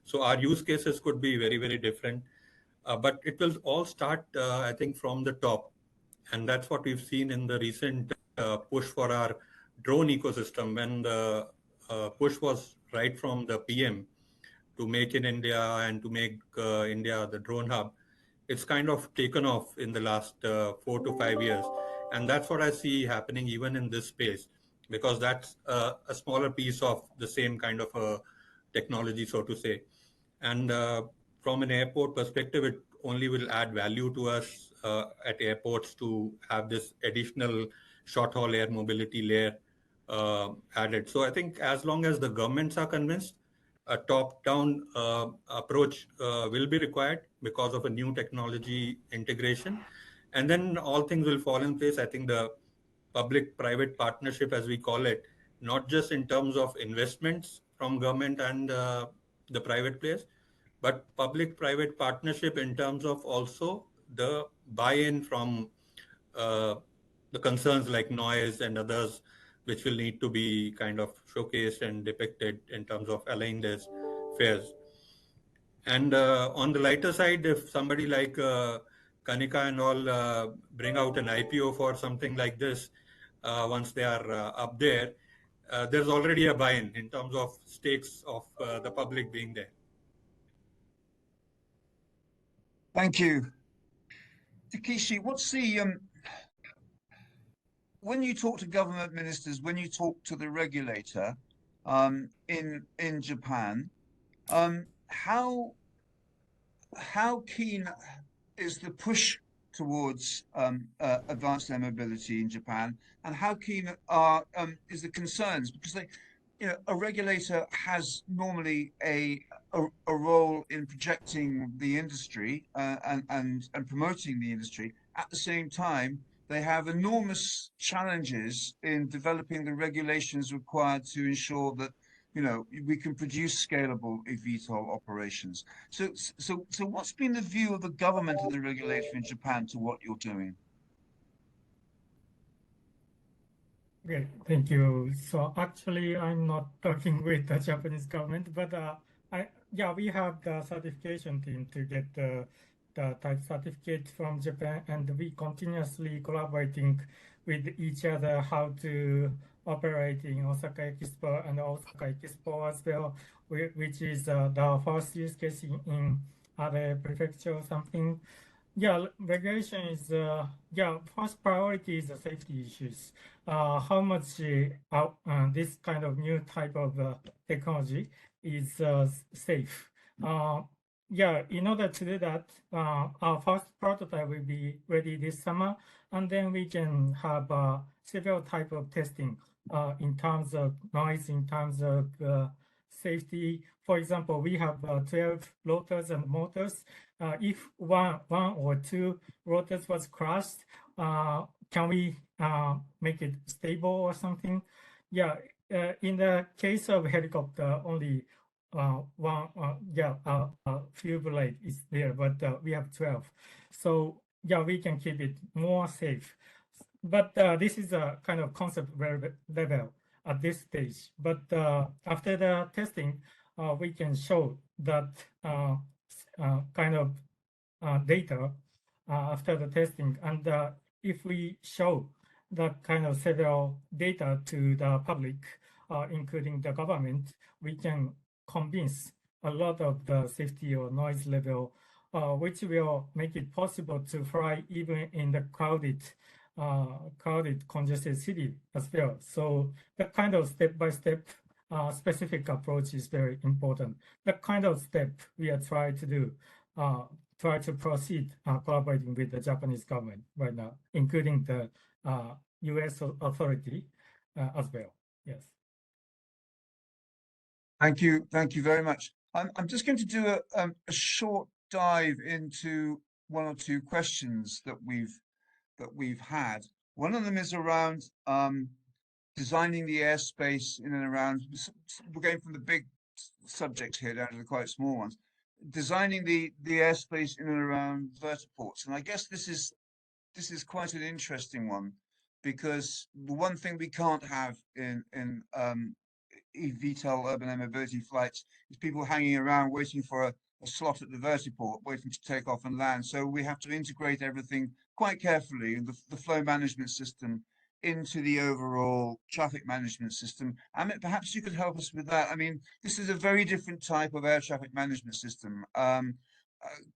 So our use cases could be very, very different. But it will all start, I think, from the top. And that's what we've seen in the recent push for our drone ecosystem, when the push was right from the PM to make in India and to make India the drone hub. It's kind of taken off in the last 4 to 5 years. And that's what I see happening even in this space, because that's a smaller piece of the same kind of a technology, so to say. And from an airport perspective, it only will add value to us at airports to have this additional short-haul air mobility layer added. So I think as long as the governments are convinced, a top-down approach will be required because of a new technology integration. And then all things will fall in place. I think the public-private partnership, as we call it, not just in terms of investments from government and the private players, but public-private partnership in terms of also the buy-in from the concerns like noise and others, which will need to be kind of showcased and depicted in terms of aligned as fares. And on the lighter side, if somebody like Kanika and all bring out an IPO for something like this, once they are up there, there's already a buy-in in terms of stakes of the public being there. Thank you. Takeshi, what's the when you talk to government ministers, when you talk to the regulator in Japan, how keen is the push towards advanced air mobility in Japan, and how keen is the concerns? Because a regulator has normally a role in projecting the industry and promoting the industry. At the same time, they have enormous challenges in developing the regulations required to ensure that we can produce scalable eVTOL operations. So what's been the view of the government and the regulator in Japan to what you're doing? Okay, thank you. So actually, I'm not talking with the Japanese government, but yeah, we have the certification team to get the type certificate from Japan, and we continuously collaborating with each other how to operate in Osaka Expo and Osaka Expo as well, which is the first use case in other prefecture or something. Yeah, regulation is yeah. First priority is the safety issues. How much this kind of new type of technology is safe? Yeah, in order to do that, our first prototype will be ready this summer, and then we can have several type of testing in terms of noise, in terms of safety. For example, we have 12 rotors and motors. If one or two rotors was crushed, can we make it stable or something? Yeah, in the case of helicopter, only one, fuel blade is there, but we have 12. So yeah, we can keep it more safe. But this is a kind of concept level at this stage. But after the testing, we can show that kind of data after the testing. And if we show that kind of several data to the public, including the government, we can convince a lot of the safety or noise level, which will make it possible to fly even in the crowded, congested city as well. So that kind of step-by-step specific approach is very important. That kind of step we are trying to do, try to proceed collaborating with the Japanese government right now, including the US authority as well. Yes. Thank you very much. I'm just going to do a short dive into one or two questions that we've had. One of them is around designing the airspace in and around. We're going from the big subjects here down to the quite small ones. Designing the airspace in and around vertiports, and I guess this is quite an interesting one, because the one thing we can't have in eVTOL urban air mobility flights is people hanging around waiting for a slot at the vertiport, waiting to take off and land. So we have to integrate everything quite carefully, the flow management system into the overall traffic management system. Amit, perhaps you could help us with that. I mean, this is a very different type of air traffic management system,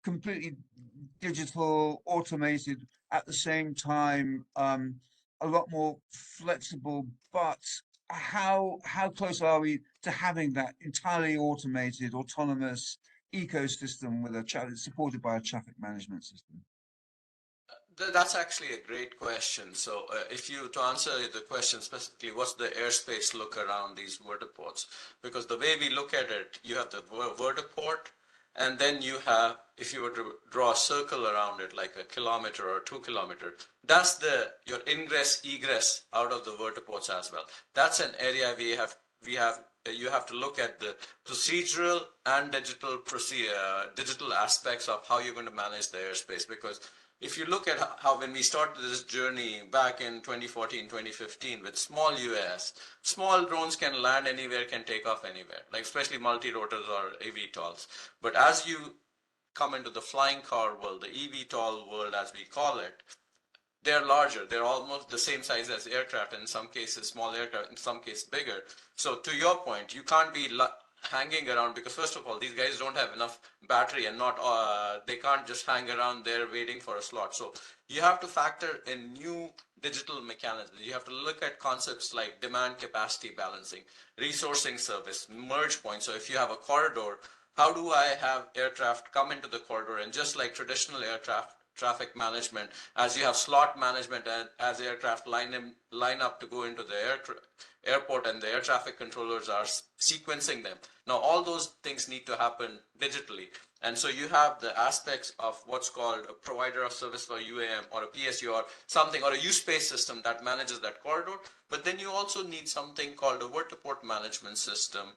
completely digital, automated, at the same time, a lot more flexible. But how close are we to having that entirely automated, autonomous ecosystem with supported by a traffic management system? That's actually a great question. So to answer the question specifically, what's the airspace look around these vertiports? Because the way we look at it, you have the vertiport, and then you have, if you were to draw a circle around it, like 1 kilometer or 2 kilometers, that's your ingress egress out of the vertiports as well. That's an area you have to look at the procedural and digital aspects of how you're going to manage the airspace. Because if you look at how when we started this journey back in 2014, 2015 with small UAS, small drones can land anywhere, can take off anywhere, like especially multi-rotors or eVTOLs. But as you come into the flying car world, the eVTOL world as we call it, they're larger. They're almost the same size as aircraft, in some cases small aircraft, in some cases bigger. So to your point, you can't be hanging around, because first of all, these guys don't have enough battery, and they can't just hang around there waiting for a slot. So you have to factor in new digital mechanisms. You have to look at concepts like demand capacity balancing, resourcing service, merge points. So if you have a corridor, how do I have aircraft come into the corridor, and just like traditional aircraft traffic management, as you have slot management as aircraft line up to go into the airport, and the air traffic controllers are sequencing them. Now, all those things need to happen digitally. And so you have the aspects of what's called a provider of service for UAM or a PSU or something, or a U-Space system that manages that corridor. But then you also need something called a vertiport management system,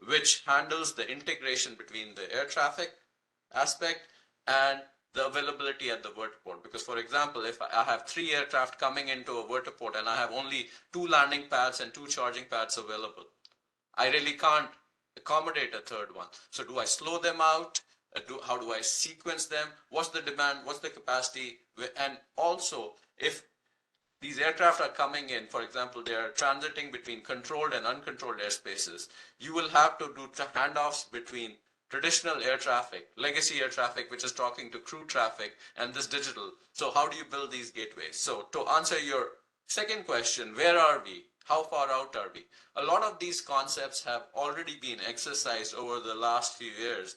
which handles the integration between the air traffic aspect and the availability at the vertiport. Because, for example, if I have 3 aircraft coming into a vertiport and I have only 2 landing pads and 2 charging pads available, I really can't accommodate a third one. So do I slow them out? How do I sequence them? What's the demand? What's the capacity? And also, if these aircraft are coming in, for example, they are transiting between controlled and uncontrolled airspaces, you will have to do handoffs between traditional air traffic, legacy air traffic, which is talking to crew traffic, and this digital. So how do you build these gateways? So to answer your second question, where are we? How far out are we? A lot of these concepts have already been exercised over the last few years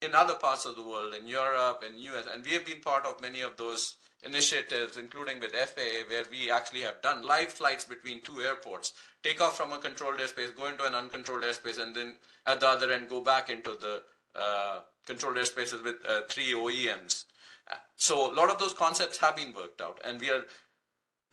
in other parts of the world, in Europe and US, and we have been part of many of those initiatives, including with FAA, where we actually have done live flights between 2 airports, take off from a controlled airspace, go into an uncontrolled airspace, and then at the other end go back into the controlled airspaces with 3 OEMs. So a lot of those concepts have been worked out, and a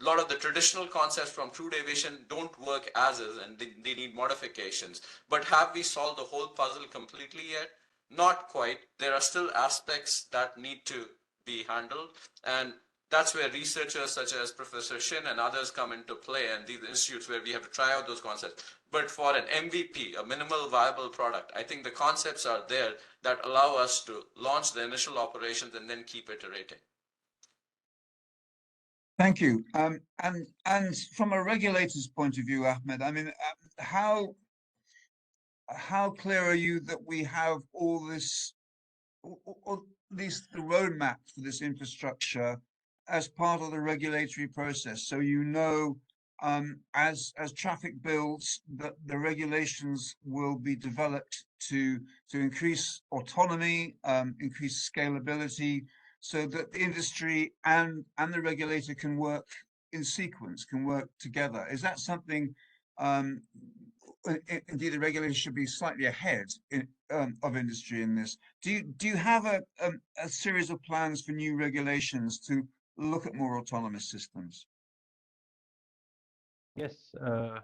lot of the traditional concepts from crewed aviation don't work as is, and they need modifications. But have we solved the whole puzzle completely yet? Not quite. There are still aspects that need to be handled, and that's where researchers such as Professor Shin and others come into play, and these institutes where we have to try out those concepts. But for an MVP, a minimal viable product, I think the concepts are there that allow us to launch the initial operations and then keep iterating. Thank you. And from a regulator's point of view, Ahmed, I mean, how clear are you that we have all this, or at least the roadmap for this infrastructure as part of the regulatory process? So as traffic builds, the regulations will be developed to increase autonomy, increase scalability, so that the industry and the regulator can work in sequence, can work together. Is that something? Indeed, the regulator should be slightly ahead of industry in this. Do you have a series of plans for new regulations to look at more autonomous systems? Yes, I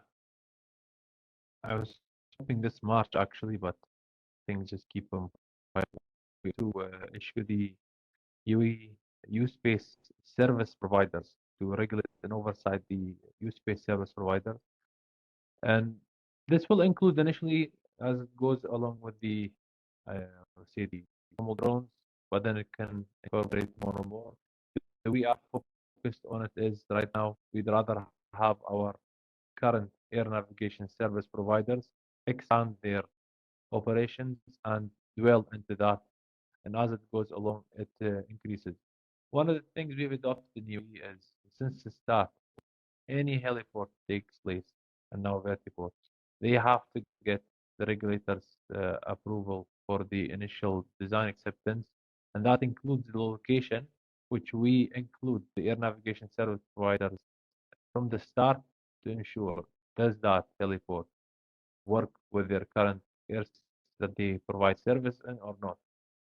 was hoping this March actually, but things just keep on to issue the UAE U-Space service providers to regulate and oversight the U-Space service provider. And this will include initially, as it goes along with the, say, the normal drones, but then it can incorporate more and more. We are focused on it is right now, we'd rather have our current air navigation service providers expand their operations and dwell into that. And as it goes along, it increases. One of the things we've adopted in UAE is since the start, any heliport takes place, and now vertiport, they have to get the regulators' approval for the initial design acceptance, and that includes the location, which we include the air navigation service providers from the start to ensure does that heliport work with their current airs that they provide service in or not.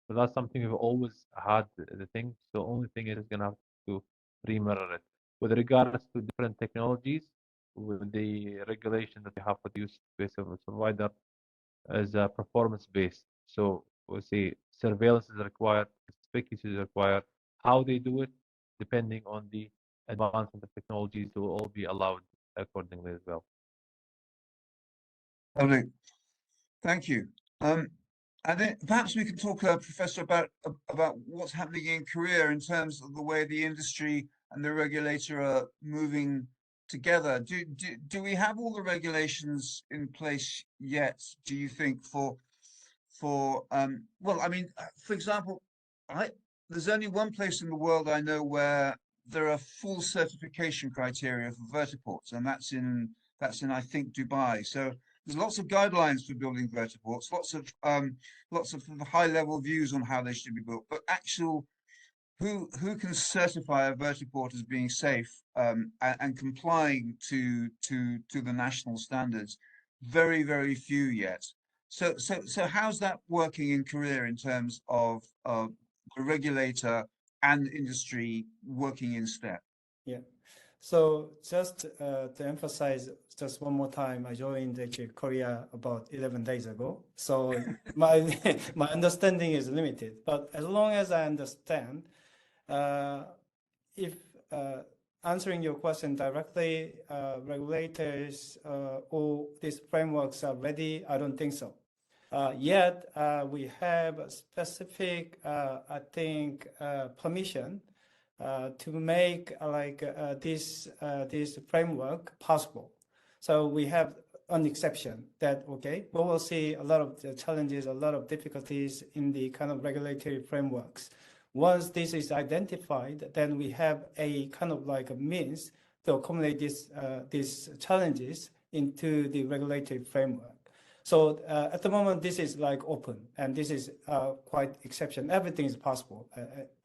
So that's something we've always had the thing. So the only thing is going to have to remirror it. With regards to different technologies, with the regulation that we have for the use space service provider is performance based. So we'll say surveillance is required, conspicuous is required. How they do it, depending on the advancement of technologies, will all be allowed accordingly as well. Lovely. Thank you. And then perhaps we can talk, Professor, about what's happening in Korea in terms of the way the industry and the regulator are moving together. Do we have all the regulations in place yet, do you think, for well, I mean, for example, there's only one place in the world I know where there are full certification criteria for vertiports, and that's in I think Dubai. So there's lots of guidelines for building vertiports, lots of high level views on how they should be built, but actual who can certify a vertiport as being safe and complying to the national standards? Very, very few yet. So how's that working in Korea in terms of the regulator and industry working in step? Yeah. So just to emphasize just one more time, I joined actually Korea about 11 days ago. So my my understanding is limited. But as long as I understand, if answering your question directly, regulators or these frameworks are ready, I don't think so. Yet we have a specific, I think, permission to make this framework possible. So we have an exception that, okay, we will see a lot of the challenges, a lot of difficulties in the kind of regulatory frameworks. Once this is identified, then we have a kind of like a means to accommodate these challenges into the regulatory framework. So at the moment, this is like open, and this is quite exception. Everything is possible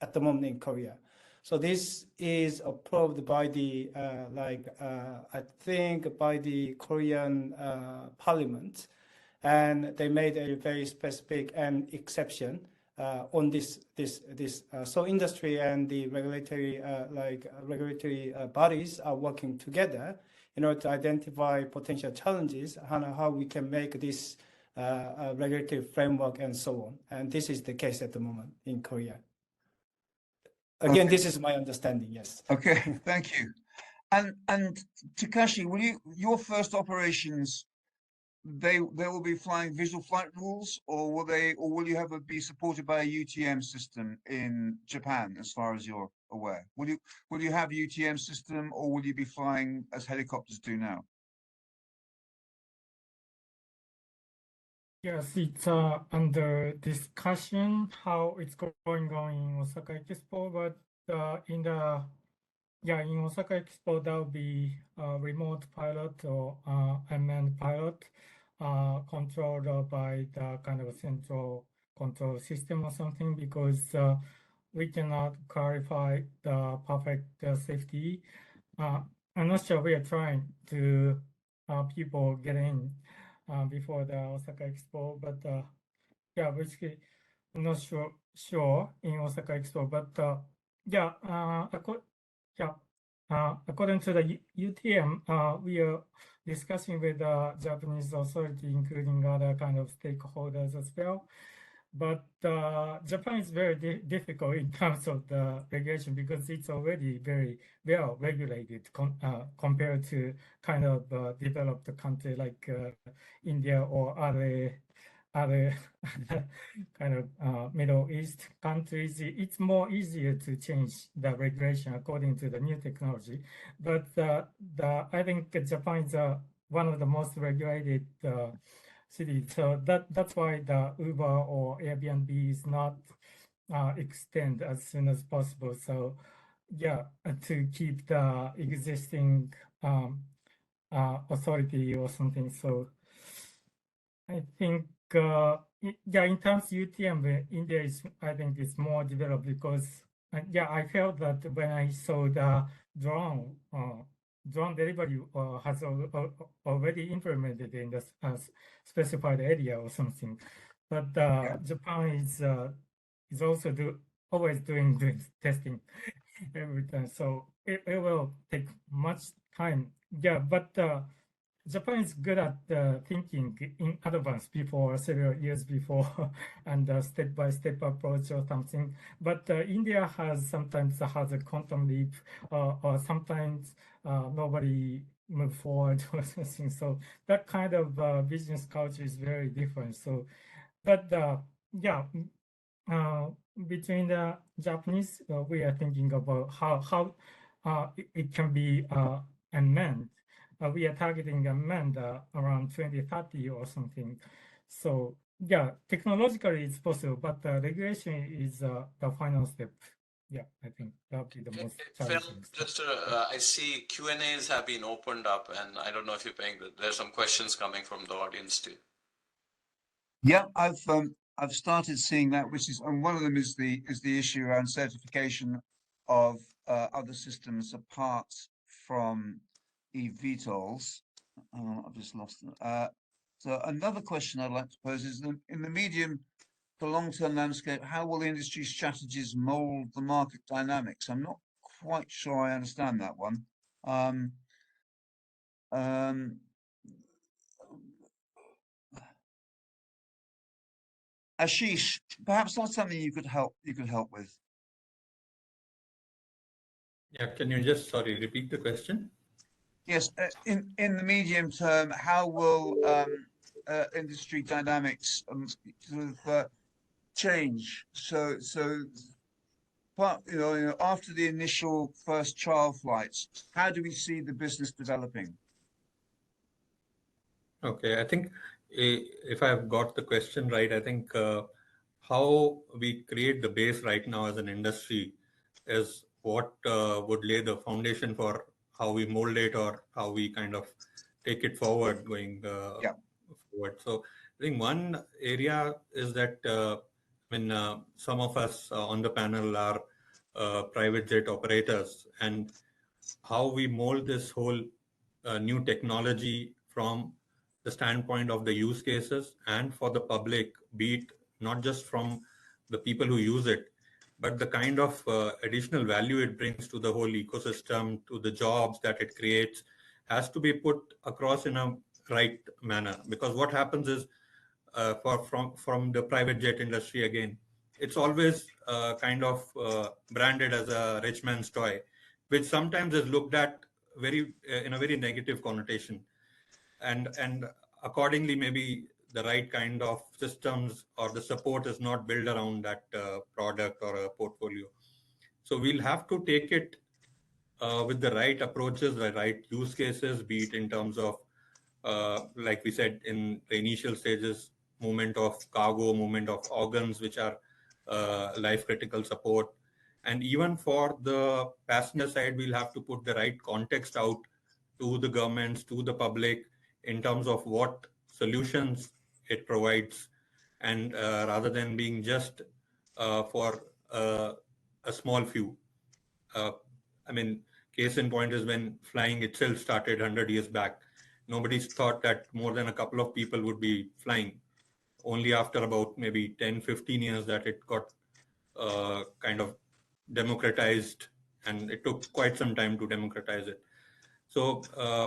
at the moment in Korea. So this is approved by the I think by the Korean Parliament, and they made a very specific and exception on this. So industry and the regulatory bodies are working together in order to identify potential challenges and how we can make this regulatory framework and so on. And this is the case at the moment in Korea. Again, Okay. this is my understanding. Yes. Okay, thank you. And Takashi, your first operations, they will be flying visual flight rules, or will you be supported by a UTM system in Japan, as far as you're aware? Will you have UTM system, or will you be flying as helicopters do now? Yes, it's under discussion how it's going on in Osaka Expo, but in Osaka Expo, that will be a remote pilot or unmanned pilot controlled by the kind of central control system or something, because we cannot clarify the perfect safety. I'm not sure we are trying to people get in before the Osaka Expo, but basically, I'm not sure in Osaka Expo, but according to the UTM, we are discussing with the Japanese authority, including other kind of stakeholders as well. But Japan is very difficult in terms of the regulation, because it's already very well regulated compared to kind of developed country like India or other kind of Middle East countries. It's more easier to change the regulation according to the new technology. But I think Japan is one of the most regulated cities. So that's why the Uber or Airbnb is not extend as soon as possible. So to keep the existing authority or something. So I think in terms of UTM, India is, I think, is more developed, because I felt that when I saw the drone delivery has already implemented in the specified area or something, but Japan is also always doing testing every time, so it will take much time. But Japan is good at thinking in advance before, several years before, and step-by-step approach or something. But India sometimes has a quantum leap, or sometimes nobody move forward or something. So that kind of business culture is very different. So, but between the Japanese, we are thinking about how it can be unmanned. We are targeting unmanned around 2030 or something. So technologically it's possible, but the regulation is the final step. I think that would be the most Phil, challenging. just I see Q&As have been opened up, and I don't know if you're paying, but there's some questions coming from the audience too. Yeah, I've started seeing that, which is, and one of them is the issue around certification of other systems apart from eVTOLs. I've just lost them. So another question I'd like to pose is, in the medium to long-term landscape, how will the industry strategies mold the market dynamics? I'm not quite sure I understand that one. Ashish, perhaps that's something you could help with. Yeah, can you just, sorry, repeat the question? Yes, in the medium term, how will industry dynamics sort of change? So after the initial first trial flights, how do we see the business developing? Okay, I think if I've got the question right, I think how we create the base right now as an industry is what would lay the foundation for how we mold it or how we kind of take it forward going Yeah. forward. So I think one area is that some of us on the panel are private jet operators, and how we mold this whole new technology from the standpoint of the use cases and for the public, be it not just from the people who use it, but the kind of additional value it brings to the whole ecosystem, to the jobs that it creates, has to be put across in a right manner. Because what happens is, from the private jet industry again, it's always kind of branded as a rich man's toy, which sometimes is looked at very in a very negative connotation, and accordingly maybe the right kind of systems or the support is not built around that product or a portfolio. So we'll have to take it with the right approaches, the right use cases, be it in terms of like we said in the initial stages, movement of cargo, movement of organs, which are life critical support. And even for the passenger side, we'll have to put the right context out to the governments, to the public, in terms of what solutions it provides. And rather than being just for a small few. I mean, case in point is when flying itself started 100 years back. Nobody's thought that more than a couple of people would be flying. Only after about maybe 10, 15 years that it got kind of democratized, and it took quite some time to democratize it. So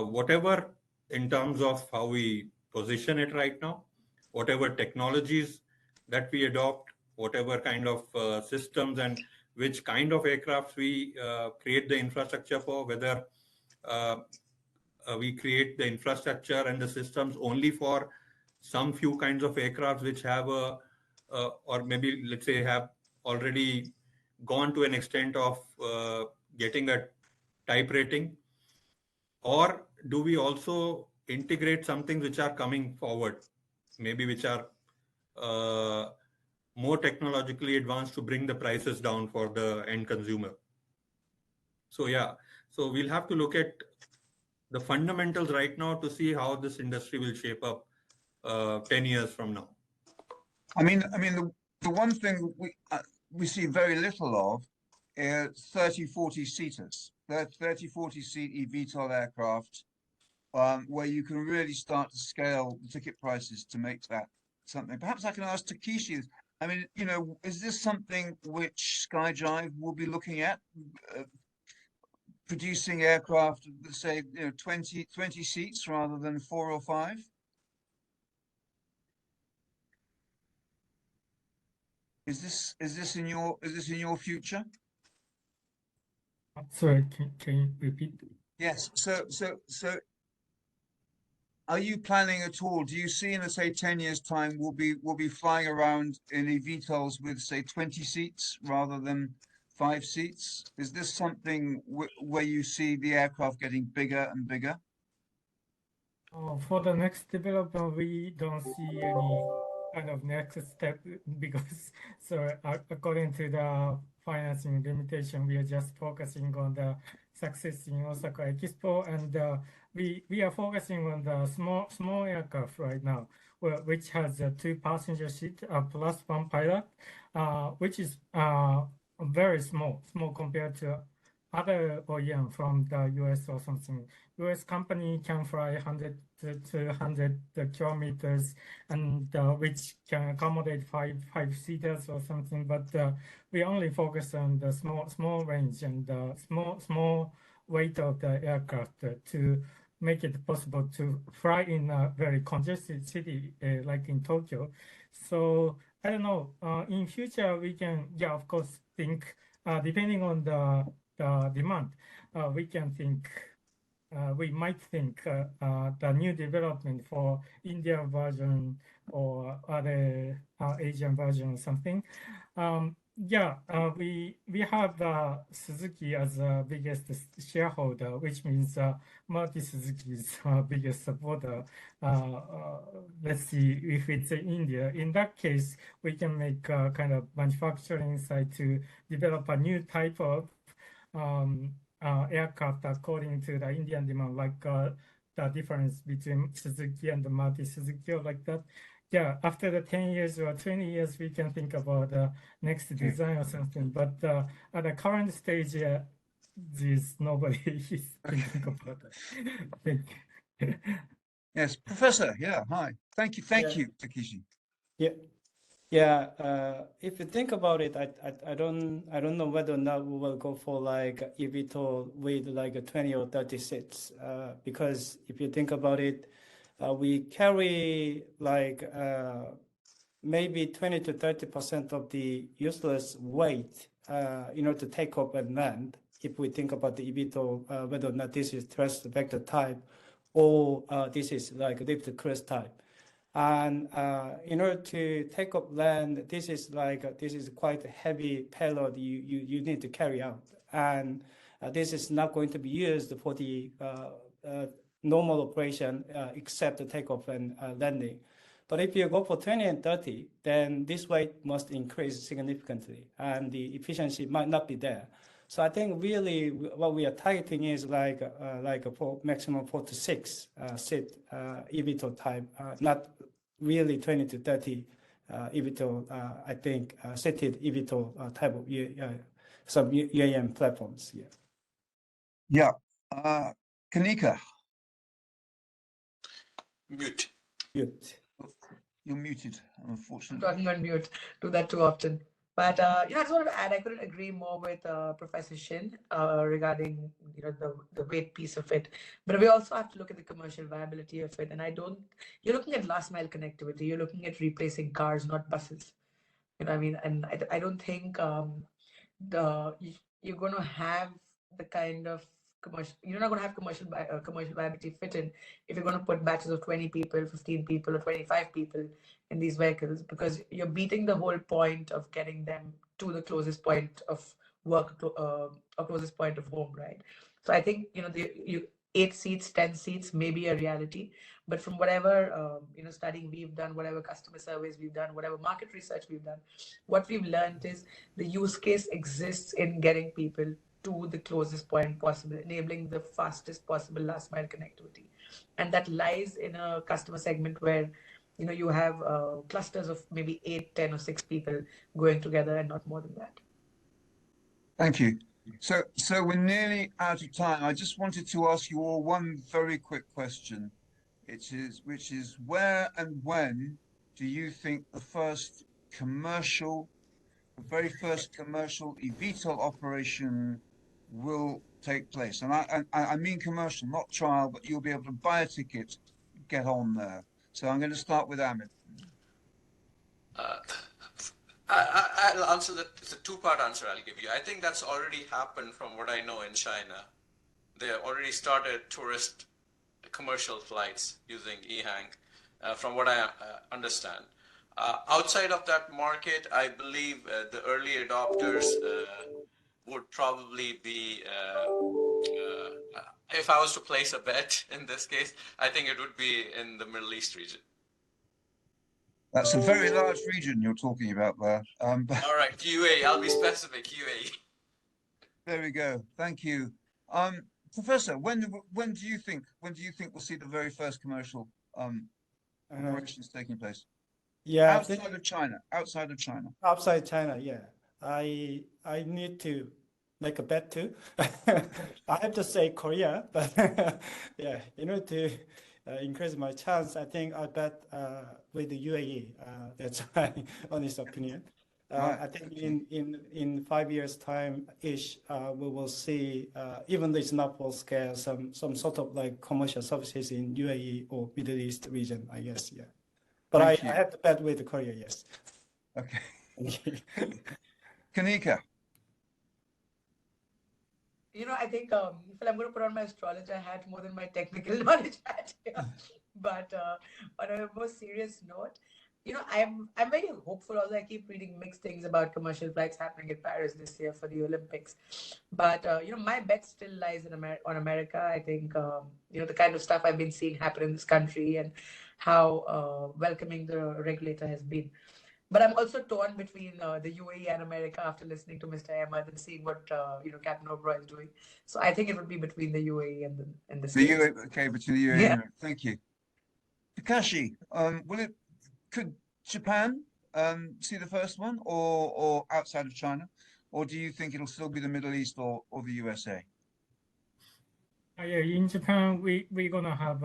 whatever in terms of how we position it right now, whatever technologies that we adopt, whatever kind of systems and which kind of aircraft we create the infrastructure for, whether we create the infrastructure and the systems only for some few kinds of aircraft which have or maybe let's say have already gone to an extent of getting a type rating, or do we also integrate some things which are coming forward, maybe which are more technologically advanced to bring the prices down for the end consumer? So yeah, so we'll have to look at the fundamentals right now to see how this industry will shape up 10 years from now. I mean, the one thing we see very little of is 30, 40 seaters. 30, 40 seat eVTOL aircraft, where you can really start to scale the ticket prices to make that something. Perhaps I can ask Takeshi. I mean, is this something which Skydive will be looking at? Producing aircraft, say, 20 seats rather than 4 or 5? Is this in your future? Sorry, can you repeat? Yes. So are you planning at all? Do you see in, let's say, 10 years' time, we'll be flying around in eVTOLs with, say, 20 seats rather than 5 seats? Is this something where you see the aircraft getting bigger and bigger? For the next development, we don't see any kind of next step because according to the financing limitation, we are just focusing on the success in Osaka Expo, and we are focusing on the small aircraft right now. which has a 2 passenger seat plus 1 pilot, which is very small compared to other OEM from the US or something. US company can fly 100 to 200 kilometers, and which can accommodate five seaters or something. But we only focus on the small range and small weight of the aircraft to make it possible to fly in a very congested city like in Tokyo. So I don't know. In future, we can, yeah, of course, think depending on the demand, we can think. We might think the new development for Indian version or other Asian version or something. Yeah, we have Suzuki as the biggest shareholder, which means Maruti Suzuki is biggest supporter. Let's see if it's in India. In that case, we can make a kind of manufacturing site to develop a new type of aircraft according to the Indian demand, like the difference between Suzuki and the Maruti Suzuki or like that. Yeah, after the 10 years or 20 years, we can think about the next design or something. But at the current stage, there's nobody is thinking about that. Yes, Professor. Yeah, hi. Thank you, Yeah. Takeshi. Yeah. Yeah, if you think about it, I don't know whether or not we will go for like eVTOL with like a 20 or 30 seats, because if you think about it, we carry like maybe 20 to 30% of the useless weight to take off and land. If we think about the eVTOL, whether or not this is thrust vector type or this is like lift cruise type. And in order to take up land, this is quite a heavy payload you need to carry out, and this is not going to be used for the normal operation except the takeoff and landing. But if you go for 20 and 30, then this weight must increase significantly, and the efficiency might not be there. So I think really what we are targeting is like a maximum 4 to 6 seat eVTOL type, not really 20 to 30 eVTOL. I think seated eVTOL type of some AAM platforms. Yeah. Yeah. Kanika. Mute. Mute. You're muted, unfortunately. Talking on mute, do that too often. But I just wanted to add, I couldn't agree more with Professor Shin regarding the weight piece of it. But we also have to look at the commercial viability of it. And you're looking at last mile connectivity. You're looking at replacing cars, not buses. You know what I mean? And I don't think you're going to have the kind of you're not going to have commercial viability fit in if you're going to put batches of 20 people, 15 people, or 25 people in these vehicles, because you're beating the whole point of getting them to the closest point of work or closest point of home, right? So I think 8 seats, 10 seats may be a reality, but from whatever studying we've done, whatever customer surveys we've done, whatever market research we've done, what we've learned is the use case exists in getting people to the closest point possible, enabling the fastest possible last mile connectivity. And that lies in a customer segment where you have clusters of maybe 8, 10, or 6 people going together and not more than that. Thank you. So we're nearly out of time. I just wanted to ask you all one very quick question, which is where and when do you think the very first commercial eVTOL operation will take place? And I mean commercial, not trial, but you'll be able to buy a ticket, get on there. So I'm going to start with Amit. I'll answer that. It's a two-part answer I'll give you. I think that's already happened from what I know in China. They already started tourist commercial flights using EHang, from what I understand. Outside of that market, I believe the early adopters would probably be, if I was to place a bet in this case, I think it would be in the Middle East region. That's a very large region you're talking about there. All right, UAE. I'll be specific. UAE. There we go. Thank you, Professor. When do you think we'll see the very first commercial? operations taking place? Yeah, Outside of China, outside of China. outside China, yeah. I need to make a bet too. I have to say Korea, but yeah, in order to increase my chance, I think I bet with the UAE. That's my honest opinion. Right, I think okay. in 5 years time ish, we will see even though it's not full scale, some sort of like commercial services in UAE or Middle East region, I guess. Yeah, but I Thank you. have to bet with Korea. Yes. Okay. Kanika. You know, I think if I'm going to put on my astrologer hat more than my technical knowledge hat here. But on a more serious note, you know, I'm very hopeful. Although I keep reading mixed things about commercial flights happening in Paris this year for the Olympics. But you know, my bet still lies in on America. I think you know, the kind of stuff I've been seeing happen in this country and how welcoming the regulator has been. But I'm also torn between the UAE and America after listening to Mr. Ahmad and seeing what you know, Captain Oberoi is doing. So I think it would be between the UAE and the The States. UAE, okay, between the UAE Yeah. and thank you. Takashi, could Japan see the first one or outside of China? Or do you think it'll still be the Middle East or the USA? Yeah, in Japan, we're gonna have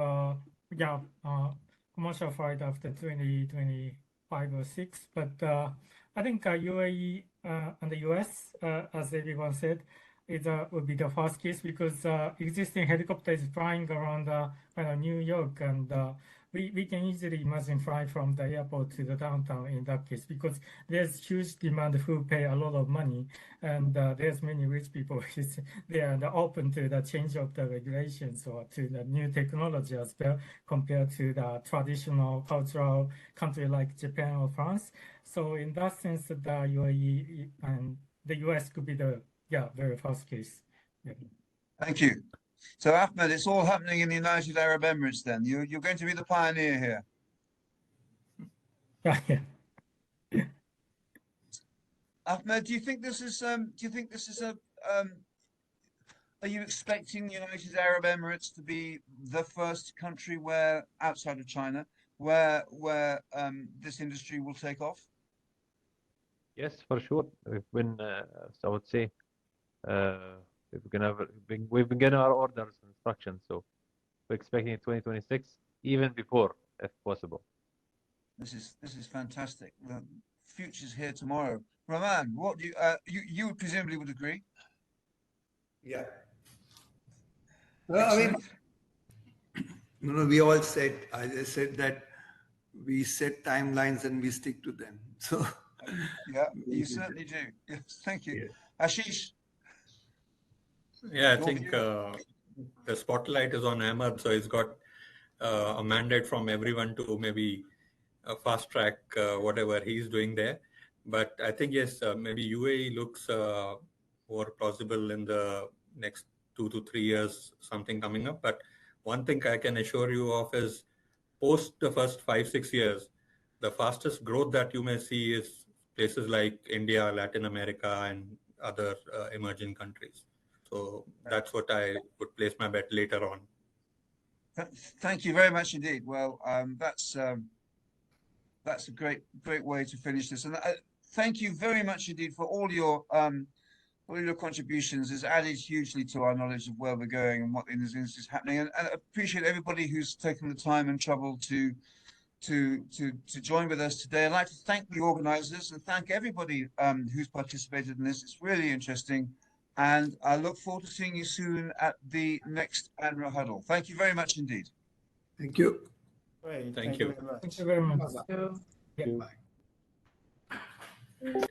commercial flight after 2025 or 6. But I think UAE and the US, as everyone said, would be the first case because existing helicopters flying around New York, and we can easily imagine flying from the airport to the downtown in that case because there's huge demand who pay a lot of money, and there's many rich people they are open to the change of the regulations or to the new technology as well compared to the traditional cultural country like Japan or France. So in that sense, the UAE and the US could be the very first case. Yeah. Thank you. So Ahmed, it's all happening in the United Arab Emirates then. You're going to be the pioneer here. Yeah. Ahmed, do you think this is are you expecting the United Arab Emirates to be the first country where outside of China where this industry will take off? Yes, for sure. We've been, so I would say, we've been getting our orders and instructions, so we're expecting in 2026, even before, if possible. This is fantastic. The future's here tomorrow. Rahman, what do you presumably would agree? Yeah. Well, I mean, we all said, I just said that we set timelines and we stick to them. So yeah, you certainly do. Yes, thank you. Yeah. Ashish. Yeah, I think the spotlight is on Ahmad, so he's got a mandate from everyone to maybe fast track whatever he's doing there. But I think, yes, maybe UAE looks more plausible in the next 2 to 3 years, something coming up. But one thing I can assure you of is post the first 5-6 years, the fastest growth that you may see is places like India, Latin America, and other emerging countries. So that's what I would place my bet later on. Thank you very much indeed. Well, that's a great way to finish this. And thank you very much indeed for all your contributions. It's added hugely to our knowledge of where we're going and what in this industry is happening. And I appreciate everybody who's taken the time and trouble to join with us today. I'd like to thank the organizers and thank everybody who's participated in this. It's really interesting. And I look forward to seeing you soon at the next ANRA Huddle. Thank you very much indeed. Thank you. Great. Thank you. Very much. Thank you very much. Bye-bye. Yeah. Bye.